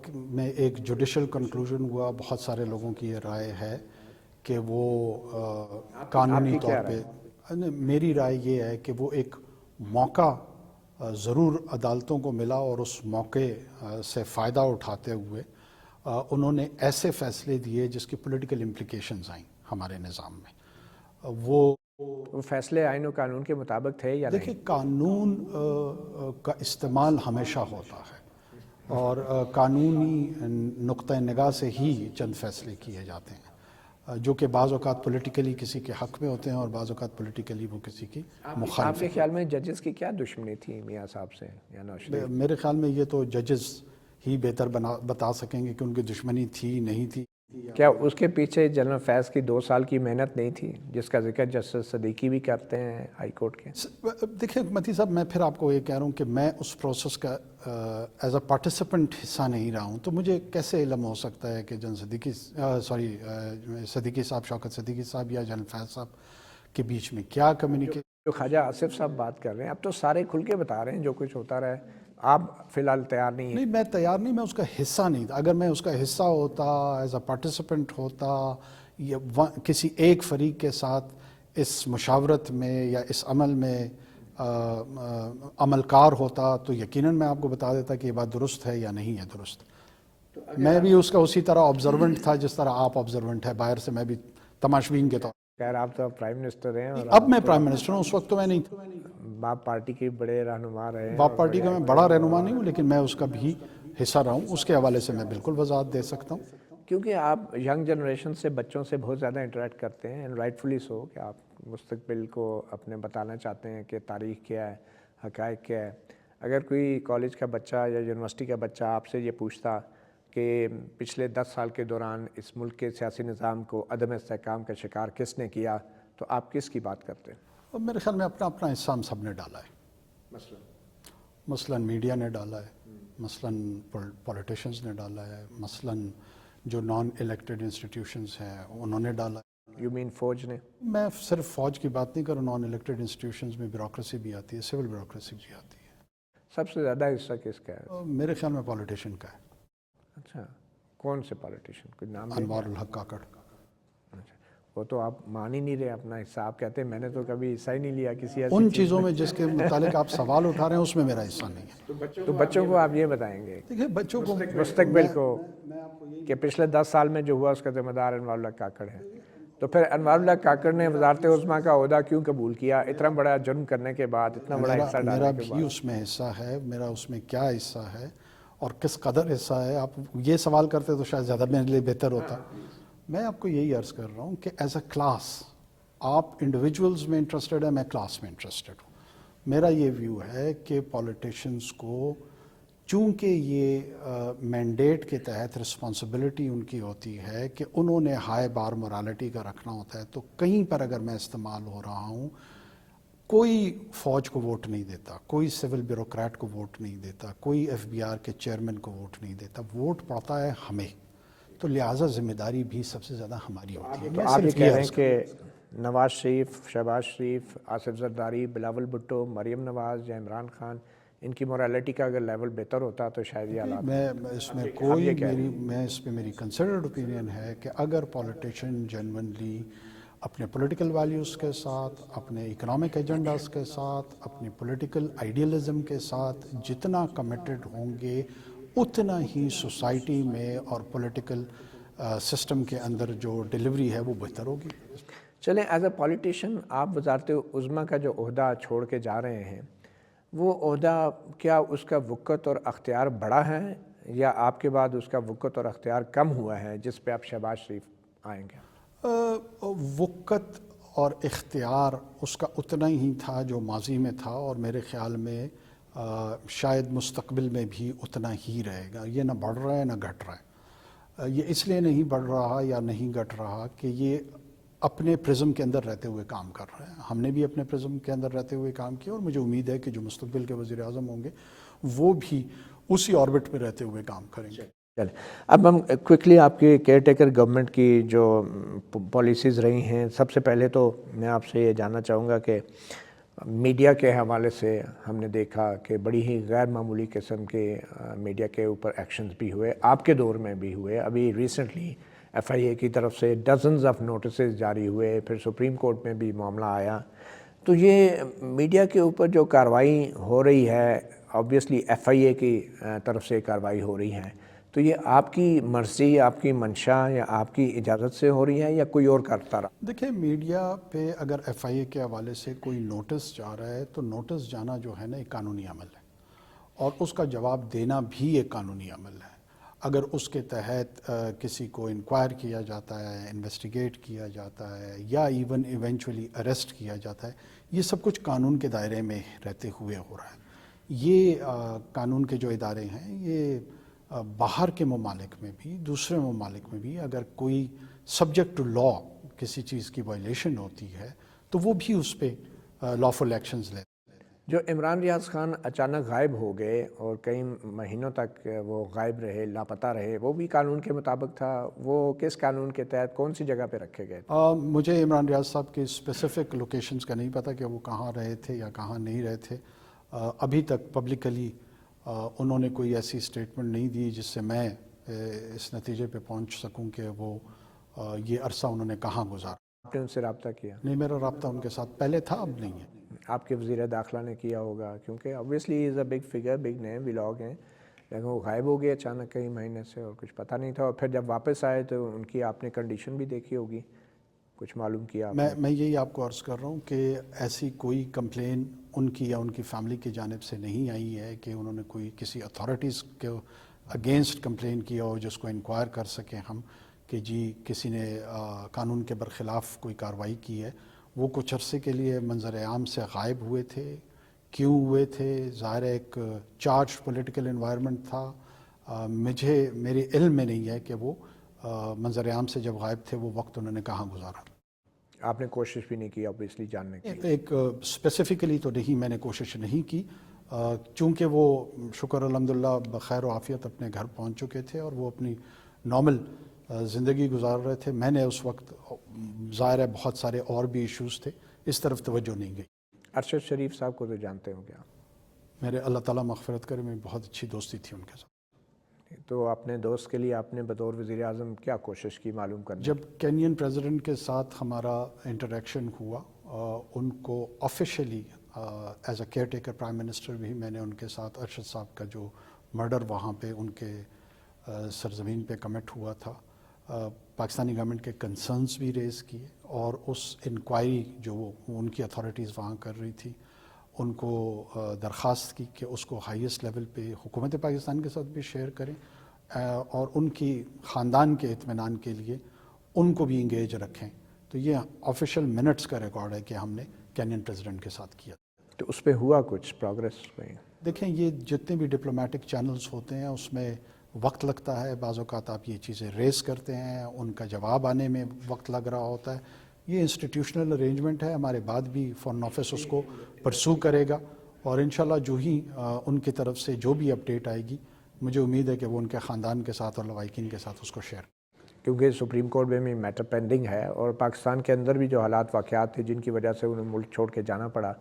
میں ایک جوڈیشل کنکلوژن ہوا. بہت سارے لوگوں کی یہ رائے ہے کہ وہ قانونی طور پہ، میری رائے یہ ہے کہ وہ ایک موقع ضرور عدالتوں کو ملا، اور اس موقع سے فائدہ اٹھاتے ہوئے انہوں نے ایسے فیصلے دیے جس کی پولیٹیکل امپلیکیشنز آئیں ہمارے نظام میں. وہ
فیصلے آئین و قانون کے مطابق تھے یا نہیں؟
دیکھیں، قانون کا استعمال ہمیشہ ہوتا ہے، اور قانونی نقطہ نگاہ سے ہی چند فیصلے کیے جاتے ہیں، جو کہ بعض اوقات پولیٹیکلی کسی کے حق میں ہوتے ہیں اور بعض اوقات پولیٹیکلی وہ کسی کی مخالف.
آپ کے خیال میں ججز کی کیا دشمنی تھی میاں صاحب سے یا نواز شریف؟
میرے خیال میں یہ تو ججز ہی بہتر بتا سکیں گے کہ ان کی دشمنی تھی نہیں تھی.
کیا اس کے پیچھے جنرل فیض کی 2 سال کی محنت نہیں تھی، جس کا ذکر جسٹس صدیقی بھی کرتے ہیں ہائی کورٹ کے؟
دیکھیں متی صاحب، میں پھر آپ کو یہ کہہ رہا ہوں کہ میں اس پروسیس کا ایز اے پارٹیسپنٹ حصہ نہیں رہا ہوں، تو مجھے کیسے علم ہو سکتا ہے کہ جنرل صدیقی صاحب، شوکت صدیقی صاحب یا جنرل فیض صاحب کے بیچ میں کیا کمیونیکیشن.
جو خواجہ آصف صاحب بات کر رہے ہیں، اب تو سارے کھل کے بتا رہے ہیں جو کچھ ہوتا رہا ہے. آپ فی الحال تیار نہیں ہیں؟
نہیں، میں تیار نہیں، میں اس کا حصہ نہیں تھا. اگر میں اس کا حصہ ہوتا، ایز اے پارٹیسپنٹ ہوتا، یا کسی ایک فریق کے ساتھ اس مشاورت میں یا اس عمل میں عمل کار ہوتا، تو یقیناً میں آپ کو بتا دیتا کہ یہ بات درست ہے یا نہیں ہے درست. میں بھی اس کا اسی طرح آبزرونٹ تھا جس طرح آپ آبزرونٹ ہے باہر سے، میں بھی تماشبین کے طور.
خیر آپ تو اب پرائم منسٹر ہیں اور
اب میں پرائم منسٹر ہوں, اس وقت تو میں نہیں تھا.
باپ پارٹی کے بڑے رہنما رہے ہیں.
باپ پارٹی کا میں بڑا رہنما نہیں ہوں, لیکن میں اس کا بھی حصہ رہا ہوں. اس کے حوالے سے میں بالکل وضاحت دے سکتا ہوں.
کیونکہ آپ ینگ جنریشن سے, بچوں سے بہت زیادہ انٹریکٹ کرتے ہیں, اینڈ رائٹفلی سو, کہ آپ مستقبل کو اپنے بتانا چاہتے ہیں کہ تاریخ کیا ہے, حقائق کیا ہے. اگر کوئی کالج کا بچہ یا یونیورسٹی کا بچہ آپ سے یہ پوچھتا کہ پچھلے 10 سال کے دوران اس ملک کے سیاسی نظام کو عدم استحکام کا شکار کس نے کیا, تو آپ کس کی بات کرتے ہیں؟
اور میرے خیال میں اپنا اپنا حصہ ہم سب نے ڈالا ہے. مثلاً میڈیا نے ڈالا ہے, مثلاً پولیٹیشنز نے ڈالا ہے, مثلاً جو نان الیکٹڈ انسٹیٹیوشنز ہیں انہوں نے ڈالا ہے.
یو مین فوج نے؟
میں صرف فوج کی بات نہیں کر رہا, نان الیکٹڈ انسٹیٹیوشنز میں بیوروکریسی بھی آتی ہے, سول بیوروکریسی بھی آتی ہے.
سب سے زیادہ حصہ کس کا ہے؟
میرے خیال میں پولیٹیشن کا ہے.
اچھا, کون سے پولیٹیشین, کوئی نام؟
انوار الحق کاکڑ.
اچھا, وہ تو آپ مان ہی نہیں رہے اپنا حصہ. آپ کہتے ہیں میں نے تو کبھی حصہ ہی نہیں لیا کسی ایسی
ان چیزوں میں جس کے متعلق آپ سوال اٹھا رہے ہیں اس میں میرا حصہ نہیں ہے.
تو بچوں کو آپ یہ بتائیں گے
دیکھیے بچوں کو
مستقبل کو کہ پچھلے 10 سال میں جو ہوا اس کا ذمہ دار انوار الحق کاکڑ ہے, تو پھر انوار الحق کاکڑ نے وزارت عظمیٰ کا عہدہ کیوں قبول کیا اتنا بڑا جرم کرنے کے بعد, اتنا بڑا حصہ
میرا
ڈالنے کے
بھی
بعد؟
اس میں حصہ ہے. میرا اس میں کیا حصہ ہے اور کس قدر حصہ ہے, آپ یہ سوال کرتے تو شاید زیادہ میرے لیے بہتر ہوتا. میں آپ کو یہی عرض کر رہا ہوں کہ ایز اے کلاس آپ انڈیویجولز میں انٹرسٹڈ ہیں, میں کلاس میں انٹرسٹڈ ہوں. میرا یہ ویو ہے کہ پولیٹیشنز کو چونکہ یہ مینڈیٹ کے تحت رسپانسبلٹی ان کی ہوتی ہے کہ انہوں نے ہائی بار مورالٹی کا رکھنا ہوتا ہے, تو کہیں پر اگر میں استعمال ہو رہا ہوں, کوئی فوج کو ووٹ نہیں دیتا, کوئی سول بیوروکریٹ کو ووٹ نہیں دیتا, کوئی ایف بی آر کے چیئرمین کو ووٹ نہیں دیتا, ووٹ پڑتا ہے ہمیں. تو لہٰذا ذمہ داری بھی سب سے زیادہ ہماری ہوتی ہے.
تو آپ یہ کہہ رہے ہیں کہ نواز شریف, شہباز شریف, آصف زرداری, بلاول بھٹو, مریم نواز یا عمران خان, ان کی مورالٹی کا اگر لیول بہتر ہوتا تو شاید یہ حالات؟
میں اس پہ میری کنسیڈرڈ اوپینین ہے کہ اگر پولیٹیشین جنونلی اپنے پولیٹیکل ویلیوز کے ساتھ, اپنے اکنامک ایجنڈاز کے ساتھ, اپنی پولیٹیکل آئیڈیلزم کے ساتھ جتنا کمیٹڈ ہوں گے, اتنا ہی سوسائٹی میں اور پولیٹیکل سسٹم کے اندر جو ڈیلیوری ہے وہ بہتر ہوگی.
چلیں, ایز اے پولیٹیشین آپ وزارت عظمیٰ کا جو عہدہ چھوڑ کے جا رہے ہیں, وہ عہدہ کیا اس کا وقت اور اختیار بڑا ہے, یا آپ کے بعد اس کا وقت اور اختیار کم ہوا ہے جس پہ آپ شہباز شریف آئیں گے؟
وقت اور اختیار اس کا اتنا ہی تھا جو ماضی میں تھا, اور میرے خیال میں شاید مستقبل میں بھی اتنا ہی رہے گا. یہ نہ بڑھ رہا ہے نہ گھٹ رہا ہے. یہ اس لیے نہیں بڑھ رہا یا نہیں گھٹ رہا کہ یہ اپنے پرزم کے اندر رہتے ہوئے کام کر رہے ہیں. ہم نے بھی اپنے پرزم کے اندر رہتے ہوئے کام کیا, اور مجھے امید ہے کہ جو مستقبل کے وزیر اعظم ہوں گے وہ بھی اسی آربٹ میں رہتے ہوئے کام کریں گے.
چلیں, اب ہم کوئکلی آپ کی کیئر ٹیکر گورنمنٹ کی جو پالیسیز رہی ہیں, سب سے پہلے تو میں آپ سے یہ جاننا چاہوں گا کہ میڈیا کے حوالے سے ہم نے دیکھا کہ بڑی ہی غیر معمولی قسم کے میڈیا کے اوپر ایکشنز بھی ہوئے, آپ کے دور میں بھی ہوئے. ابھی ریسنٹلی ایف آئی اے کی طرف سے ڈزنز آف نوٹسز جاری ہوئے, پھر سپریم کورٹ میں بھی معاملہ آیا. تو یہ میڈیا کے اوپر جو کارروائی ہو رہی ہے, آبویسلی ایف آئی اے کی طرف سے کارروائی ہو رہی ہے, تو یہ آپ کی مرضی, آپ کی منشا یا آپ کی اجازت سے ہو رہی ہے یا کوئی اور کرتا رہا؟
دیکھیں, میڈیا پہ اگر ایف آئی اے کے حوالے سے کوئی نوٹس جا رہا ہے تو نوٹس جانا جو ہے نا ایک قانونی عمل ہے, اور اس کا جواب دینا بھی ایک قانونی عمل ہے. اگر اس کے تحت کسی کو انکوائر کیا جاتا ہے, انویسٹیگیٹ کیا جاتا ہے, یا ایون ایونچولی اریسٹ کیا جاتا ہے, یہ سب کچھ قانون کے دائرے میں رہتے ہوئے ہو رہا ہے. یہ قانون کے جو ادارے ہیں, یہ باہر کے ممالک میں بھی, دوسرے ممالک میں بھی اگر کوئی سبجیکٹ ٹو لا کسی چیز کی وائلیشن ہوتی ہے تو وہ بھی اس پہ لافل ایکشنز لیتے ہیں.
جو عمران ریاض خان اچانک غائب ہو گئے اور کئی مہینوں تک وہ غائب رہے, لاپتہ رہے, وہ بھی قانون کے مطابق تھا؟ وہ کس قانون کے تحت کون سی جگہ پہ رکھے گئے تھے؟
مجھے عمران ریاض صاحب کی اسپیسیفک لوکیشنز کا نہیں پتہ کہ وہ کہاں رہے تھے یا کہاں نہیں رہے تھے. ابھی تک پبلکلی انہوں نے کوئی ایسی اسٹیٹمنٹ نہیں دی جس سے میں اس نتیجے پہ پہنچ سکوں کہ وہ یہ عرصہ انہوں نے کہاں گزارا.
آپ نے ان سے رابطہ کیا؟
نہیں, میرا رابطہ ان کے ساتھ پہلے تھا, اب نہیں ہے.
آپ کے وزیر داخلہ نے کیا ہوگا, کیونکہ obviously is a big figure, big name, vlog ہیں, لیکن وہ غائب ہو گئے اچانک کئی مہینے سے اور کچھ پتہ نہیں تھا, اور پھر جب واپس آئے تو ان کی آپ نے کنڈیشن بھی دیکھی ہوگی. کچھ معلوم کیا؟
میں یہی آپ کو عرض کر رہا ہوں کہ ایسی کوئی کمپلین ان کی یا ان کی فیملی کی جانب سے نہیں آئی ہے کہ انہوں نے کوئی کسی اتھارٹیز کے اگینسٹ کمپلین کیا ہو جس کو انکوائر کر سکیں ہم کہ جی کسی نے قانون کے برخلاف کوئی کارروائی کی ہے. وہ کچھ عرصے کے لیے منظر عام سے غائب ہوئے تھے. کیوں ہوئے تھے؟ ظاہر ایک چارج پولیٹیکل انوائرمنٹ تھا. میرے علم میں نہیں ہے کہ وہ منظر عام سے جب غائب تھے وہ وقت انہوں نے کہاں گزارا.
آپ نے کوشش بھی نہیں کی اوبیسلی جاننے کی؟
ایک اسپیسیفکلی تو نہیں، میں نے کوشش نہیں کی چونکہ وہ شکر الحمدللہ بخیر و عافیت اپنے گھر پہنچ چکے تھے اور وہ اپنی نارمل زندگی گزار رہے تھے. میں نے اس وقت ظاہر ہے بہت سارے اور بھی ایشوز تھے، اس طرف توجہ نہیں گئی.
ارشد شریف صاحب کو تو جانتے ہو کیا؟
میرے اللہ تعالیٰ مغفرت کرے، میں بہت اچھی دوستی تھی ان کے ساتھ.
تو اپنے دوست کے لیے آپ نے بطور وزیر اعظم کیا کوشش کی معلوم کرنے؟
جب کینین پریزیڈنٹ کے ساتھ ہمارا انٹریکشن ہوا، ان کو officially as a care taker prime minister بھی میں نے ان کے ساتھ ارشد صاحب کا جو مرڈر وہاں پہ ان کے سرزمین پہ کمٹ ہوا تھا، پاکستانی گورنمنٹ کے کنسرنز بھی ریز کیے اور اس انکوائری جو ان کی اتھارٹیز وہاں کر رہی تھی ان کو درخواست کی کہ اس کو ہائیسٹ لیول پہ حکومت پاکستان کے ساتھ بھی شیئر کریں اور ان کی خاندان کے اطمینان کے لیے ان کو بھی انگیج رکھیں. تو یہ آفیشیل منٹس کا ریکارڈ ہے کہ ہم نے کینین پریزیڈنٹ کے ساتھ کیا.
تو اس پہ ہوا کچھ پروگریس پہ؟
دیکھیں یہ جتنے بھی ڈپلومیٹک چینلز ہوتے ہیں اس میں وقت لگتا ہے. بعض اوقات آپ یہ چیزیں ریز کرتے ہیں، ان کا جواب آنے میں وقت لگ رہا ہوتا ہے. یہ انسٹیٹیوشنل ارینجمنٹ ہے، ہمارے بعد بھی فارن آفس اس کو پرسو کرے گا اور انشاءاللہ جو ہی ان کی طرف سے جو بھی اپڈیٹ آئے گی مجھے امید ہے کہ وہ ان کے خاندان کے ساتھ اور لوائقین کے ساتھ اس کو شیئر.
کیونکہ سپریم کورٹ میں بھی میٹر پینڈنگ ہے اور پاکستان کے اندر بھی جو حالات واقعات تھے جن کی وجہ سے انہیں ملک چھوڑ کے جانا پڑا،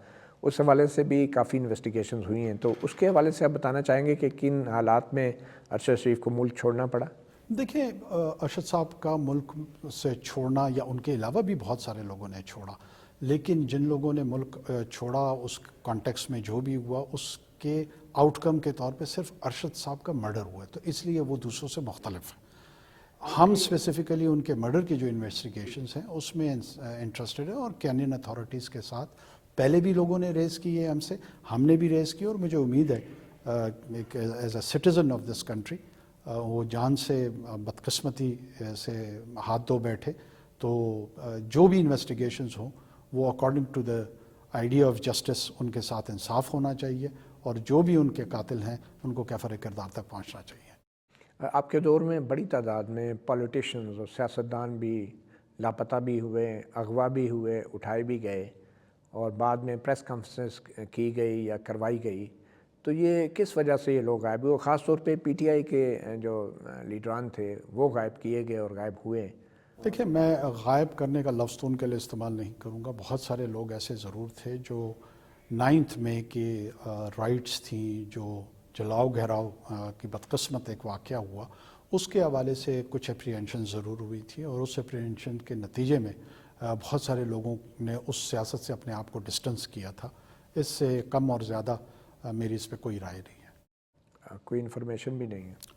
اس حوالے سے بھی کافی انویسٹیگیشنز ہوئی ہیں. تو اس کے حوالے سے آپ بتانا چاہیں گے کہ کن حالات میں ارشد شریف کو ملک چھوڑنا پڑا؟
دیکھیں ارشد صاحب کا ملک سے چھوڑنا یا ان کے علاوہ بھی بہت سارے لوگوں نے چھوڑا، لیکن جن لوگوں نے ملک چھوڑا اس کانٹیکس میں جو بھی ہوا اس کے آؤٹ کم کے طور پہ صرف ارشد صاحب کا مرڈر ہوا ہے، تو اس لیے وہ دوسروں سے مختلف ہے. ہم اسپیسیفکلی ان کے مرڈر کی جو انویسٹیگیشنز ہیں اس میں انٹرسٹڈ ہیں اور کینین اتھارٹیز کے ساتھ پہلے بھی لوگوں نے ریز کی ہے ہم نے بھی ریز کی اور مجھے امید ہے as a citizen of this country وہ جان سے بدقسمتی سے ہاتھ دھو بیٹھے تو جو بھی انویسٹیگیشنز ہوں وہ according to the idea of justice ان کے ساتھ انصاف ہونا چاہیے اور جو بھی ان کے قاتل ہیں ان کو کیفر کردار تک پہنچنا چاہیے.
آپ کے دور میں بڑی تعداد میں پولیٹیشنز اور سیاستدان بھی لاپتہ بھی ہوئے، اغوا بھی ہوئے، اٹھائے بھی گئے اور بعد میں پریس کانفرنس کی گئی یا کروائی گئی. تو یہ کس وجہ سے یہ لوگ غائب ہوئے؟ خاص طور پہ پی ٹی آئی کے جو لیڈران تھے وہ غائب کیے گئے اور غائب ہوئے.
دیکھیں میں غائب کرنے کا لفظ تو ان کے لیے استعمال نہیں کروں گا. بہت سارے لوگ ایسے ضرور تھے جو 9 مئی کے رائٹس تھیں، جو جلاؤ گھیراؤ کی بدقسمت ایک واقعہ ہوا اس کے حوالے سے کچھ اپریہنشن ضرور ہوئی تھی اور اس اپریہنشن کے نتیجے میں بہت سارے لوگوں نے اس سیاست سے اپنے آپ کو ڈسٹنس کیا تھا. اس سے کم اور زیادہ میری اس پہ کوئی رائے نہیں ہے.
کوئی انفارمیشن بھی نہیں ہے؟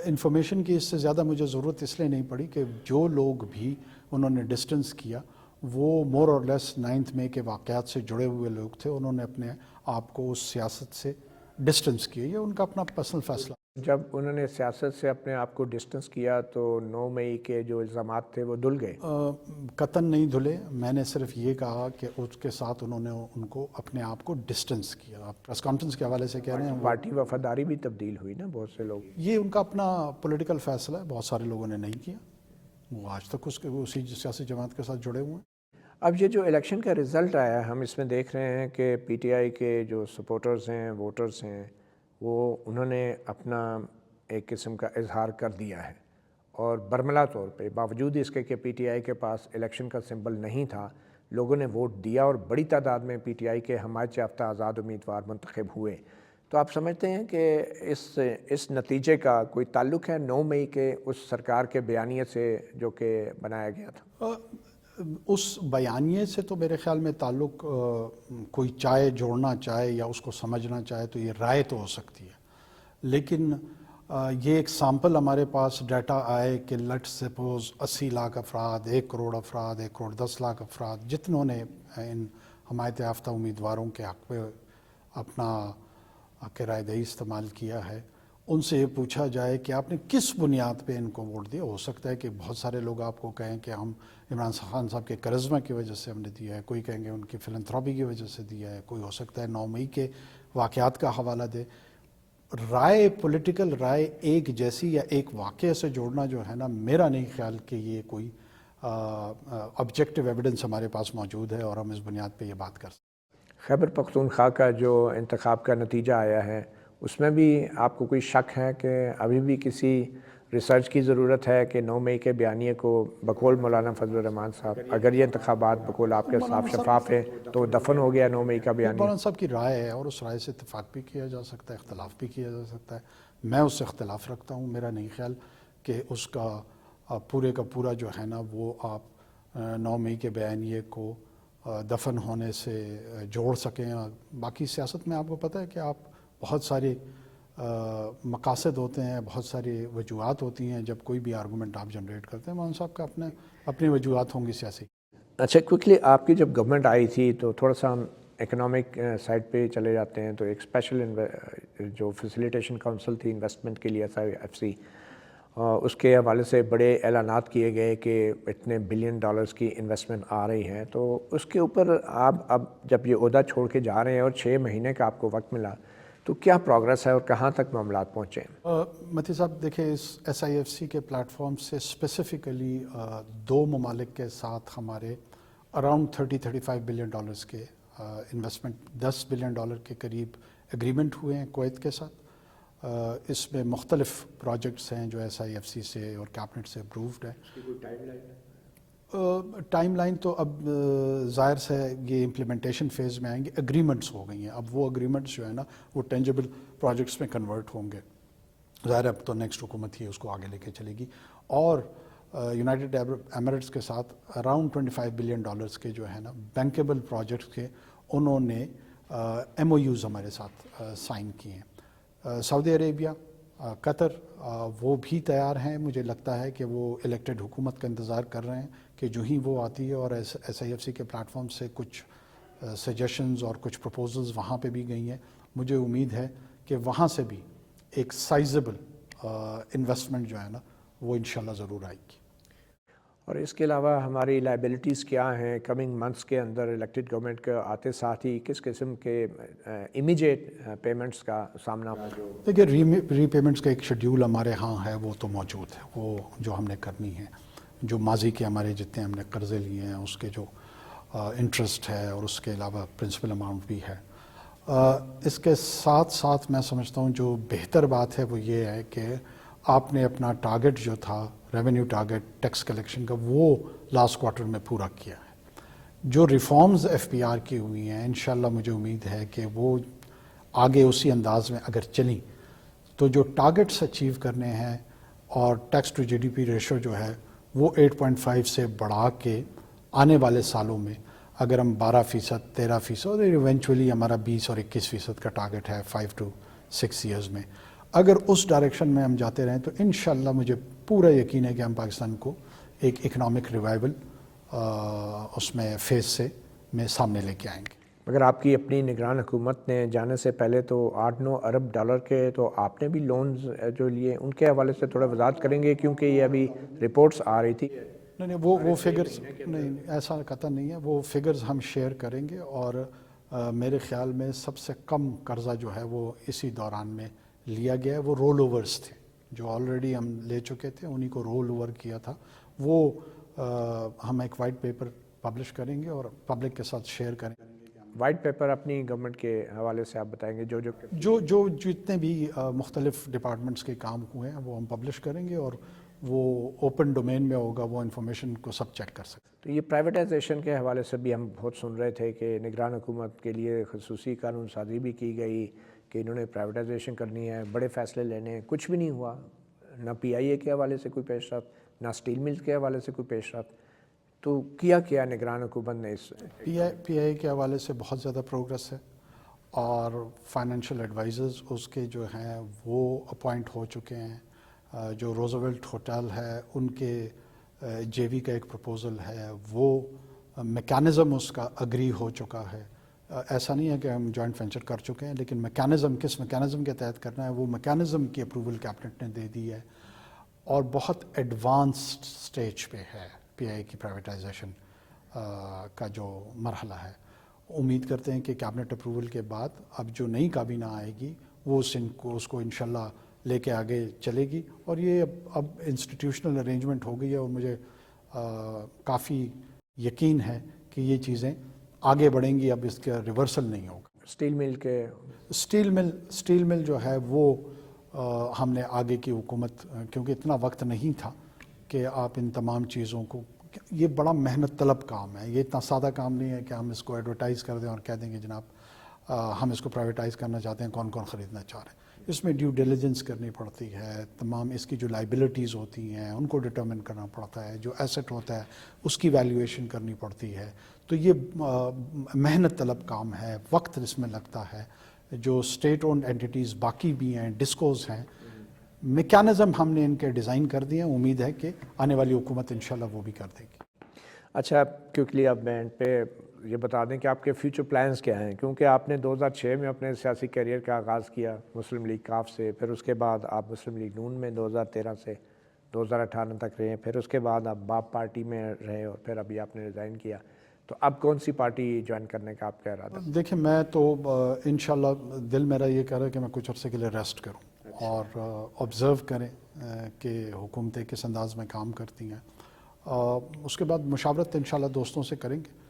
انفارمیشن کی اس سے زیادہ مجھے ضرورت اس لیے نہیں پڑی کہ جو لوگ بھی انہوں نے ڈسٹنس کیا وہ مور اور لیس 9 مئی کے واقعات سے جڑے ہوئے لوگ تھے. انہوں نے اپنے آپ کو اس سیاست سے ڈسٹنس کیا، یہ ان کا اپنا پرسنل فیصلہ.
جب انہوں نے سیاست سے اپنے آپ کو ڈسٹنس کیا تو 9 مئی کے جو الزامات تھے وہ دھل گئے؟
قطعاً نہیں دھلے. میں نے صرف یہ کہا کہ اس کے ساتھ انہوں نے ان کو اپنے آپ کو ڈسٹنس کیا. آپ پریس کانفرنس کے حوالے سے کہہ رہے ہیں
پارٹی وفاداری بھی تبدیل ہوئی نا بہت سے لوگ.
یہ ان کا اپنا پولیٹیکل فیصلہ ہے، بہت سارے لوگوں نے نہیں کیا، وہ آج تک اسی سیاسی جماعت کے ساتھ جڑے ہوئے ہیں.
اب یہ جو الیکشن کا رزلٹ آیا ہے ہم اس میں دیکھ رہے ہیں کہ پی ٹی آئی کے جو سپورٹرز ہیں، ووٹرز ہیں، وہ انہوں نے اپنا ایک قسم کا اظہار کر دیا ہے اور برملا طور پہ باوجود اس کے کہ پی ٹی آئی کے پاس الیکشن کا سمبل نہیں تھا لوگوں نے ووٹ دیا اور بڑی تعداد میں پی ٹی آئی کے حمایت یافتہ آزاد امیدوار منتخب ہوئے. تو آپ سمجھتے ہیں کہ اس نتیجے کا کوئی تعلق ہے 9 مئی کے اس سرکار کے بیانیے سے جو کہ بنایا گیا تھا؟
اس بیانیے سے تو میرے خیال میں تعلق کوئی چاہے جوڑنا چاہے یا اس کو سمجھنا چاہے تو یہ رائے تو ہو سکتی ہے، لیکن یہ ایک سامپل ہمارے پاس ڈیٹا آئے کہ لیٹ سپوز 80 لاکھ افراد، 1 کروڑ افراد، 1 کروڑ 10 لاکھ افراد جتنوں نے ان حمایت یافتہ امیدواروں کے حق پہ اپنا کرائے دہی استعمال کیا ہے، ان سے یہ پوچھا جائے کہ آپ نے کس بنیاد پہ ان کو ووٹ دیا. ہو سکتا ہے کہ بہت سارے لوگ آپ کو کہیں کہ ہم عمران خان صاحب کے کرزمہ کی وجہ سے ہم نے دیا ہے، کوئی کہیں گے ان کی فلنتھراپی کی وجہ سے دیا ہے، کوئی ہو سکتا ہے 9 مئی کے واقعات کا حوالہ دے. رائے، پولیٹیکل رائے ایک جیسی یا ایک واقعے سے جوڑنا جو ہے نا، میرا نہیں خیال کہ یہ کوئی آبجیکٹیو ایویڈنس ہمارے پاس موجود ہے اور ہم اس بنیاد پہ یہ بات کر سکتے ہیں.
خیبر پختونخوا کا جو انتخاب کا نتیجہ آیا ہے اس میں بھی آپ کو کوئی شک ہے کہ ابھی بھی کسی ریسرچ کی ضرورت ہے کہ 9 مئی کے بیانیے کو بقول مولانا فضل الرحمان صاحب، اگر یہ انتخابات بقول آپ کے صاف شفاف ہے تو دفن ہو گیا 9 مئی کا بیانیہ؟
مولانا صاحب کی رائے ہے اور اس رائے سے اتفاق بھی کیا جا سکتا ہے، اختلاف بھی کیا جا سکتا ہے. میں اس سے اختلاف رکھتا ہوں. میرا نہیں خیال کہ اس کا پورے کا پورا جو ہے نا وہ آپ 9 مئی کے بیانیے کو دفن ہونے سے جوڑ سکیں. باقی سیاست میں آپ کو پتہ ہے کہ آپ بہت سارے مقاصد ہوتے ہیں، بہت ساری وجوہات ہوتی ہیں جب کوئی بھی آرگومنٹ آپ جنریٹ کرتے ہیں. مولانا صاحب کا اپنی وجوہات ہوں گی سیاسی.
اچھا، کوئکلی آپ کی جب گورنمنٹ آئی تھی تو تھوڑا سا ہم اکنامک سائڈ پہ چلے جاتے ہیں، تو ایک اسپیشل جو فیسیلیٹیشن کونسل تھی انویسٹمنٹ کے لیے SIFC، اس کے حوالے سے بڑے اعلانات کیے گئے کہ اتنے بلین ڈالرز کی انویسٹمنٹ آ رہی ہے. تو اس کے اوپر آپ اب جب یہ عہدہ چھوڑ کے جا رہے ہیں اور 6 مہینے کا آپ کو وقت ملا، تو کیا پروگرس ہے اور کہاں تک معاملات پہنچے ہیں؟
متی صاحب دیکھیں، اس SIFC کے پلیٹ فارم سے اسپیسیفکلی 2 ممالک کے ساتھ ہمارے اراؤنڈ 30-35 بلین ڈالرز کے انویسٹمنٹ، 10 بلین ڈالر کے قریب اگریمنٹ ہوئے ہیں کویت کے ساتھ. اس میں مختلف پروجیکٹس ہیں جو SIFC سے اور کیبنٹ سے اپرووڈ ہیں. ٹائم لائن تو اب ظاہر سے یہ امپلیمنٹیشن فیز میں آئیں گے. اگریمنٹس ہو گئی ہیں، اب وہ اگریمنٹس جو ہے نا وہ ٹینجیبل پروجیکٹس میں کنورٹ ہوں گے. ظاہر اب تو نیکسٹ حکومت ہی اس کو آگے لے کے چلے گی. اور یونائٹڈ ایمریٹس کے ساتھ اراؤنڈ 25 بلین ڈالرز کے جو ہے نا بینکیبل پروجیکٹس کے انہوں نے MOUs ہمارے ساتھ سائن کیے ہیں. سعودی عربیہ، قطر، وہ بھی تیار ہیں. مجھے لگتا ہے کہ وہ الیکٹڈ حکومت کا انتظار کر رہے ہیں کہ جو ہی وہ آتی ہے. اور SIFC کے پلیٹ فارم سے کچھ سجیشنز اور کچھ پروپوزلز وہاں پہ بھی گئی ہیں. مجھے امید ہے کہ وہاں سے بھی ایک سائزبل انویسٹمنٹ جو ہے نا وہ انشاءاللہ ضرور آئے گی.
اور اس کے علاوہ ہماری لائبلٹیز کیا ہیں کمنگ منتھس کے اندر؟ الیکٹڈ گورنمنٹ کے آتے ساتھ ہی کس قسم کے امیجیٹ پیمنٹس کا سامنا؟
دیکھیے، ری پیمنٹس کا ایک شیڈیول ہمارے ہاں ہے، وہ تو موجود ہے، وہ جو ہم نے کرنی ہے. جو ماضی کے ہمارے جتنے ہم نے قرضے لیے ہیں اس کے جو انٹرسٹ ہے اور اس کے علاوہ پرنسپل اماؤنٹ بھی ہے. اس کے ساتھ ساتھ میں سمجھتا ہوں جو بہتر بات ہے وہ یہ ہے کہ آپ نے اپنا ٹارگٹ جو تھا ریونیو ٹارگٹ ٹیکس کلیکشن کا وہ لاسٹ کوارٹر میں پورا کیا ہے. جو ریفارمز FPR کی ہوئی ہیں انشاءاللہ مجھے امید ہے کہ وہ آگے اسی انداز میں اگر چلیں تو جو ٹارگٹس اچیو کرنے ہیں اور ٹیکس ٹو GDP ریشو جو ہے وہ 8.5 سے بڑھا کے آنے والے سالوں میں اگر ہم 12%، 13% اور ایونچولی ہمارا 20 اور 21% کا ٹارگٹ ہے 5 to 6 ایئرز میں، اگر اس ڈائریکشن میں ہم جاتے رہیں تو انشاءاللہ مجھے پورا یقین ہے کہ ہم پاکستان کو ایک اکنامک ریوائول اس میں فیز سے میں سامنے لے کے آئیں گے.
مگر آپ کی اپنی نگران حکومت نے جانے سے پہلے تو 8-9 ارب ڈالر کے تو آپ نے بھی لونز جو لیے ان کے حوالے سے تھوڑا وضاحت کریں گے؟ کیونکہ یہ ابھی رپورٹس آ رہی تھی.
نہیں وہ فگرز نہیں، ایسا قطع نہیں ہے. وہ فگرز ہم شیئر کریں گے اور میرے خیال میں سب سے کم قرضہ جو ہے وہ اسی دوران میں لیا گیا ہے. وہ رول اوورز تھے جو آلریڈی ہم لے چکے تھے، انہی کو رول اوور کیا تھا. وہ ہم ایک وائٹ پیپر پبلش کریں گے اور پبلک کے ساتھ شیئر کریں گے.
وائٹ پیپر اپنی گورنمنٹ کے حوالے سے آپ بتائیں گے
جو جتنے بھی مختلف ڈپارٹمنٹس کے کام ہوئے ہیں وہ ہم پبلش کریں گے اور وہ اوپن ڈومین میں ہوگا، وہ انفارمیشن کو سب چیک کر سکتے ہیں.
تو یہ پرائیویٹائزیشن کے حوالے سے بھی ہم بہت سن رہے تھے کہ نگران حکومت کے لیے خصوصی قانون سازی بھی کی گئی کہ انہوں نے پرائیویٹائزیشن کرنی ہے، بڑے فیصلے لینے ہیں. کچھ بھی نہیں ہوا، نہ PIA کے حوالے سے کوئی پیش رفت، نہ اسٹیل ملز کے حوالے سے کوئی پیش رفت. تو کیا نگران حکومت نے اس
PIA کے حوالے سے بہت زیادہ پروگرس ہے اور فائنینشیل ایڈوائزرز اس کے جو ہیں وہ اپوائنٹ ہو چکے ہیں. جو روزویلٹ ہوٹل ہے ان کے جے وی کا ایک پروپوزل ہے, وہ میکانزم اس کا اگری ہو چکا ہے. ایسا نہیں ہے کہ ہم جوائنٹ وینچر کر چکے ہیں, لیکن میکانزم کس میکانزم کے تحت کرنا ہے وہ میکانزم کی اپروول کیبنٹ نے دے دی ہے, اور بہت ایڈوانسڈ سٹیج پہ ہے پی آئی کی پرائیویٹائزیشن کا جو مرحلہ ہے. امید کرتے ہیں کہ کیبنٹ اپروول کے بعد اب جو نئی کابینہ آئے گی وہ اس کو انشاءاللہ لے کے آگے چلے گی, اور یہ اب انسٹیٹیوشنل ارینجمنٹ ہو گئی ہے, اور مجھے کافی یقین ہے کہ یہ چیزیں آگے بڑھیں گی, اب اس کا ریورسل نہیں ہوگا. اسٹیل مل جو ہے وہ ہم نے آگے کی حکومت, کیونکہ اتنا وقت نہیں تھا کہ آپ ان تمام چیزوں کو, یہ بڑا محنت طلب کام ہے, یہ اتنا سادہ کام نہیں ہے کہ ہم اس کو ایڈورٹائز کر دیں اور کہہ دیں کہ جناب ہم اس کو پرائیویٹائز کرنا چاہتے ہیں, کون کون خریدنا چاہ رہے ہیں. اس میں ڈیو ڈیلیجنس کرنی پڑتی ہے, تمام اس کی جو لائبلٹیز ہوتی ہیں ان کو ڈٹرمن کرنا پڑتا ہے, جو ایسٹ ہوتا ہے اس کی ویلیویشن کرنی پڑتی ہے. تو یہ محنت طلب کام ہے, وقت اس میں لگتا ہے. جو اسٹیٹ اونڈ اینٹیٹیز باقی بھی ہیں, ڈسکوز ہیں, میکانزم ہم نے ان کے ڈیزائن کر دیے ہیں. امید ہے کہ آنے والی حکومت انشاءاللہ وہ بھی کر دے گی.
اچھا, کیونکہ اب میں پہ یہ بتا دیں کہ آپ کے فیوچر پلانز کیا ہیں, کیونکہ آپ نے 2006 میں اپنے سیاسی کیریئر کا آغاز کیا مسلم لیگ کاف سے, پھر اس کے بعد آپ مسلم لیگ نون میں 2013 سے 2018 تک رہے, پھر اس کے بعد آپ باپ پارٹی میں رہے, اور پھر ابھی آپ نے ریزائن کیا. تو اب کون سی پارٹی جوائن کرنے کا آپ کا ارادہ؟
دیکھیں, میں تو انشاءاللہ دل میرا یہ کہہ رہا ہے کہ میں کچھ عرصے کے لیے ریسٹ کروں اور آبزرو کریں کہ حکومتیں کس انداز میں کام کرتی ہیں. اس کے بعد مشاورت انشاءاللہ دوستوں سے کریں گے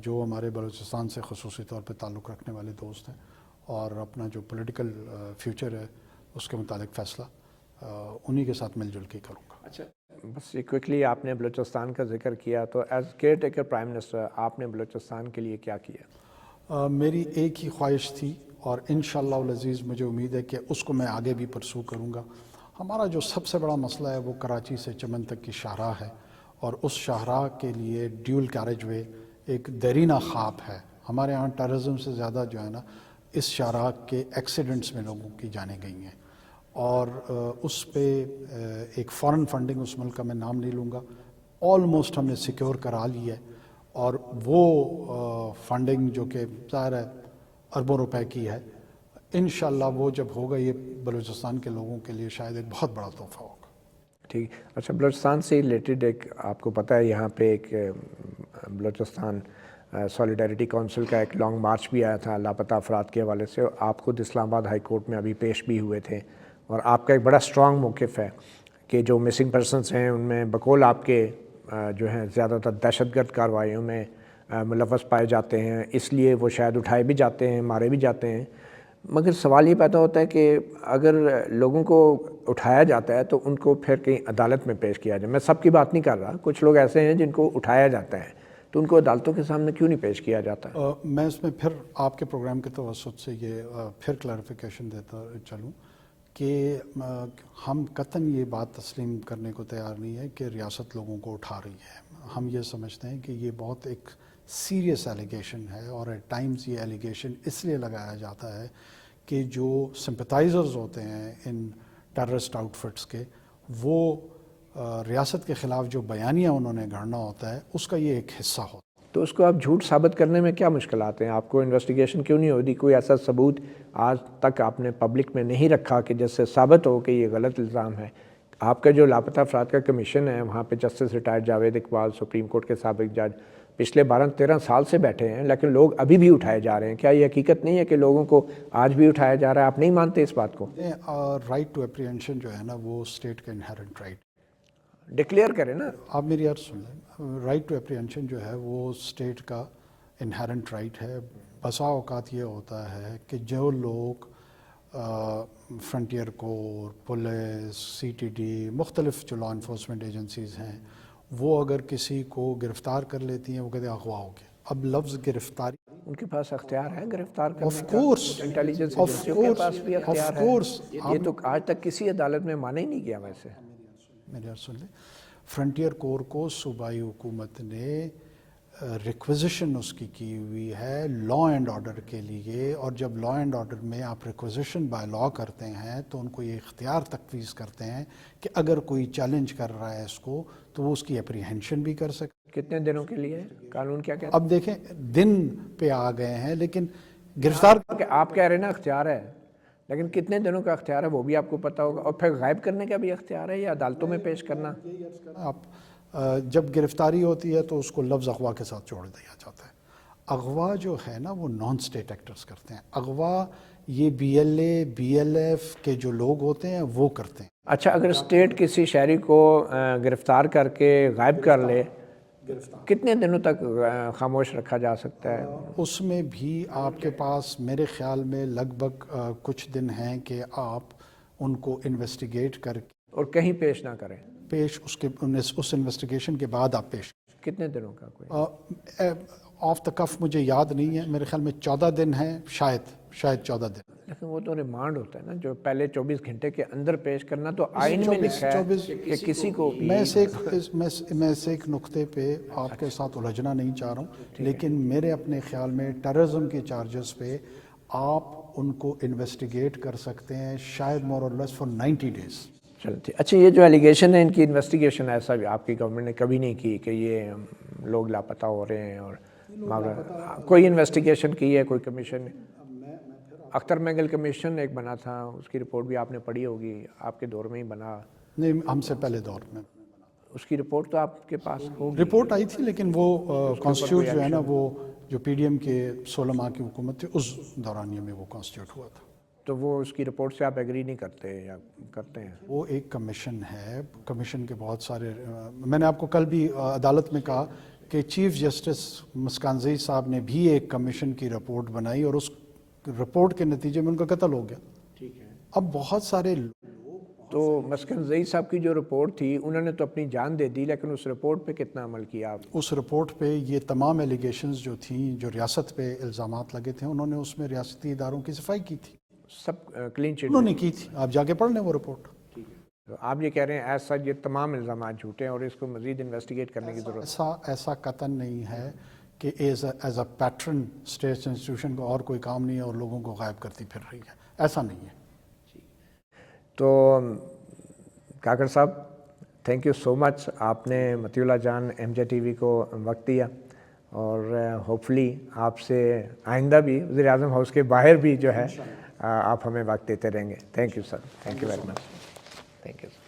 جو ہمارے بلوچستان سے خصوصی طور پہ تعلق رکھنے والے دوست ہیں, اور اپنا جو پولیٹیکل فیوچر ہے اس کے متعلق فیصلہ انہی کے ساتھ مل جل کے کروں گا.
اچھا, بس یہ کوئکلی آپ نے بلوچستان کا ذکر کیا, تو as care taker prime minister آپ نے بلوچستان کے لیے کیا کیا؟
میری ایک ہی خواہش تھی, اور انشاءاللہ العزیز مجھے امید ہے کہ اس کو میں آگے بھی پرسو کروں گا. ہمارا جو سب سے بڑا مسئلہ ہے وہ کراچی سے چمن تک کی شاہراہ ہے, اور اس شاہراہ کے لیے ڈیول کیریج وے ایک دیرینہ خواب ہے. ہمارے ہاں ٹیررزم سے زیادہ جو ہے نا اس شاہراہ کے ایکسیڈنٹس میں لوگوں کی جانیں گئی ہیں, اور اس پہ ایک فارن فنڈنگ, اس ملک کا میں نام نہیں لوں گا, آلموسٹ ہم نے سیکیور کرا لی ہے, اور وہ فنڈنگ جو کہ ظاہر ہے اربوں روپے کی ہے, انشاءاللہ وہ جب ہوگا یہ بلوچستان کے لوگوں کے لیے شاید ایک بہت بڑا تحفہ ہوگا.
ٹھیک. اچھا, بلوچستان سے ریلیٹڈ ایک آپ کو پتہ ہے یہاں پہ ایک بلوچستان سولیڈیریٹی کونسل کا ایک لانگ مارچ بھی آیا تھا لاپتہ افراد کے حوالے سے, آپ خود اسلام آباد ہائی کورٹ میں ابھی پیش بھی ہوئے تھے, اور آپ کا ایک بڑا اسٹرانگ موقف ہے کہ جو مسنگ پرسنس ہیں ان میں بقول آپ کے جو ہیں زیادہ تر دہشت گرد کارروائیوں میں ملوث پائے جاتے ہیں, اس لیے وہ شاید اٹھائے بھی جاتے ہیں, مارے بھی جاتے ہیں. مگر سوال یہ پیدا ہوتا ہے کہ اگر لوگوں کو اٹھایا جاتا ہے تو ان کو پھر کہیں عدالت میں پیش کیا جائے. میں سب کی بات نہیں کر رہا, کچھ لوگ ایسے ہیں جن کو اٹھایا جاتا ہے, تو ان کو عدالتوں کے سامنے کیوں نہیں پیش کیا جاتا؟
میں اس میں پھر آپ کے پروگرام کے توسط سے یہ پھر کلیریفیکیشن دیتا چلوں کہ ہم قطعاً یہ بات تسلیم کرنے کو تیار نہیں ہے کہ ریاست لوگوں کو اٹھا رہی ہے. ہم یہ سمجھتے ہیں کہ یہ بہت ایک سیریس ایلیگیشن ہے, اور ایٹ ٹائمز یہ ایلیگیشن اس لیے لگایا جاتا ہے کہ جو سمپتائزرز ہوتے ہیں ان ٹیررسٹ آؤٹ فٹس کے, وہ ریاست کے خلاف جو بیانیہ انہوں نے گھڑنا ہوتا ہے اس کا یہ ایک حصہ ہوتا ہے.
تو اس کو آپ جھوٹ ثابت کرنے میں کیا مشکلات ہیں؟ آپ کو انویسٹیگیشن کیوں نہیں ہوتی؟ کوئی ایسا ثبوت آج تک آپ نے پبلک میں نہیں رکھا کہ جس سے ثابت ہو کہ یہ غلط الزام ہے؟ آپ کا جو لاپتہ افراد کا کمیشن ہے وہاں پہ justice retired Javed Iqbal supreme court کے سابق جج پچھلے 12-13 سال سے بیٹھے ہیں, لیکن لوگ ابھی بھی اٹھائے جا رہے ہیں. کیا یہ حقیقت نہیں ہے کہ لوگوں کو آج بھی اٹھایا جا رہا ہے؟ آپ نہیں مانتے اس بات کو؟
رائٹ ٹو اپریہنشن جو ہے نا وہ اسٹیٹ کا انہیرنٹ رائٹ,
ڈکلیئر کریں نا.
آپ میری عرض سن لیں, رائٹ ٹو اپریہنشن جو ہے وہ اسٹیٹ کا انہیرنٹ رائٹ ہے. بسا اوقات یہ ہوتا ہے کہ جو لوگ فرنٹیئر کور, پولیس, سی ٹی ڈی, مختلف جو لا انفورسمنٹ ایجنسیز ہیں, وہ اگر کسی کو گرفتار کر لیتی ہیں وہ کہتے ہیں اغوا ہو گیا. اب لفظ گرفتاری
ان کے پاس اختیار ہے گرفتار کرنے
آف
کا,
کورس,
انٹیلیجنس ایجنسیوں کے پاس بھی اختیار
آف
ہے.
کورس.
یہ تو آج تک کسی عدالت میں مانا ہی نہیں گیا. ویسے
میری عرض سن لیں, فرنٹیئر کور کو صوبائی حکومت نے ریکویزیشن اس کی ہوئی ہے لا اینڈ آرڈر کے لیے، اور جب لا اینڈ آرڈر میں آپ ریکویزیشن بائی لا کرتے ہیں تو ان کو یہ اختیار تفویض کرتے ہیں کہ اگر کوئی چیلنج کر رہا ہے اس کو تو وہ اس کی اپریہینشن بھی کر سکتے۔
کتنے دنوں کے لیے قانون کیا کہتا
اب دیکھیں دن پہ آ گئے ہیں، لیکن گرفتار
ہے کہ آپ کہہ رہے ہیں نا اختیار ہے، لیکن کتنے دنوں کا اختیار ہے وہ بھی آپ کو پتہ ہوگا، اور پھر غائب کرنے کا بھی اختیار ہے یا عدالتوں میں پیش کرنا؟
آپ جب گرفتاری ہوتی ہے تو اس کو لفظ اغوا کے ساتھ جوڑ دیا جاتا ہے۔ اغوا جو ہے نا وہ نان اسٹیٹ ایکٹرز کرتے ہیں، اغوا یہ B L A B L F کے جو لوگ ہوتے ہیں وہ کرتے ہیں۔
اچھا، اگر اسٹیٹ کسی شہری کو گرفتار کر کے غائب کر لے، کتنے دنوں تک خاموش رکھا جا سکتا ہے؟
اس میں بھی آپ کے پاس میرے خیال میں لگ بھگ کچھ دن ہیں کہ آپ ان کو انویسٹیگیٹ کر کے
اور کہیں پیش نہ کریں؟
پیش اس انویسٹیگیشن کے بعد آپ پیش
کتنے دنوں کا کوئی؟
آف دا کف مجھے یاد نہیں ہے، میرے خیال میں 14 دن ہیں، شاید 14 دن۔
لیکن وہ تو ریمانڈ ہوتا ہے نا، جو پہلے 24 گھنٹے کے اندر پیش کرنا تو آئین میں لکھا ہے کہ کسی کو بھی۔
میں اس ایک نقطے پہ آپ کے ساتھ الجھنا نہیں چاہ رہا ہوں، لیکن میرے اپنے خیال میں ٹیررزم کے چارجز پہ آپ ان کو انویسٹیگیٹ کر سکتے ہیں شاید مور اور لیس فار 90 ڈیز۔
چلتے اچھا، یہ جو ایلیگیشن ہے ان کی انویسٹیگیشن ایسا بھی آپ کی گورنمنٹ نے کبھی نہیں کی کہ یہ لوگ لاپتہ ہو رہے ہیں؟ اور کوئی انویسٹیگیشن کی ہے کوئی کمیشن؟ اختر مینگل کمیشن ایک بنا تھا، اس کی رپورٹ بھی آپ نے پڑھی ہوگی، آپ کے دور میں ہی بنا۔
نہیں، ہم سے پہلے دور میں
اس کی رپورٹ تو آپ کے پاس ہوگی؟
رپورٹ آئی تھی، لیکن وہ کانسٹیٹیوٹ جو ہے نا، وہ جو پی ڈی ایم کے 16 ماہ کی حکومت تھی اس دورانیے میں وہ کانسٹیٹیوٹ ہوا تھا۔
تو وہ اس کی رپورٹ سے آپ ایگری نہیں کرتے یا کرتے ہیں؟
وہ ایک کمیشن ہے، کمیشن کے بہت سارے میں نے آپ کو کل بھی عدالت میں کہا کہ چیف جسٹس مسکانزئی صاحب نے بھی ایک کمیشن کی رپورٹ بنائی اور اس رپورٹ کے نتیجے میں ان کا قتل ہو گیا۔
ٹھیک ہے،
اب بہت سارے
تو مسکنزئی صاحب کی جو رپورٹ تھی انہوں نے تو اپنی جان دے دی، لیکن اس رپورٹ پہ کتنا عمل کیا آپ؟
اس رپورٹ پہ یہ تمام ایلیگیشنز جو تھیں، جو ریاست پہ الزامات لگے تھے، انہوں نے اس میں ریاستی اداروں کی صفائی کی تھی،
سب کلین چٹ
انہوں نے کی تھی۔ آپ جا کے پڑھ لیں وہ رپورٹ۔
تو آپ یہ کہہ رہے ہیں ایسا یہ تمام الزامات جھوٹے ہیں اور اس کو مزید انویسٹیگیٹ کرنے کی ضرورت؟
ایسا قطعاً نہیں ہے کہ as a pattern state institution کو اور کوئی کام نہیں ہے اور لوگوں کو غائب کرتی پھر رہی ہے، ایسا نہیں ہے۔
تو کاکڑ صاحب، تھینک یو سو مچ، آپ نے مطیع اللہ جان ایم جے ٹی وی کو وقت دیا، اور ہوپفلی آپ سے آئندہ بھی وزیر اعظم ہاؤس کے باہر بھی جو ہے آپ ہمیں وقت دیتے رہیں گے۔ Thank you sir, thank you very much, thank you sir.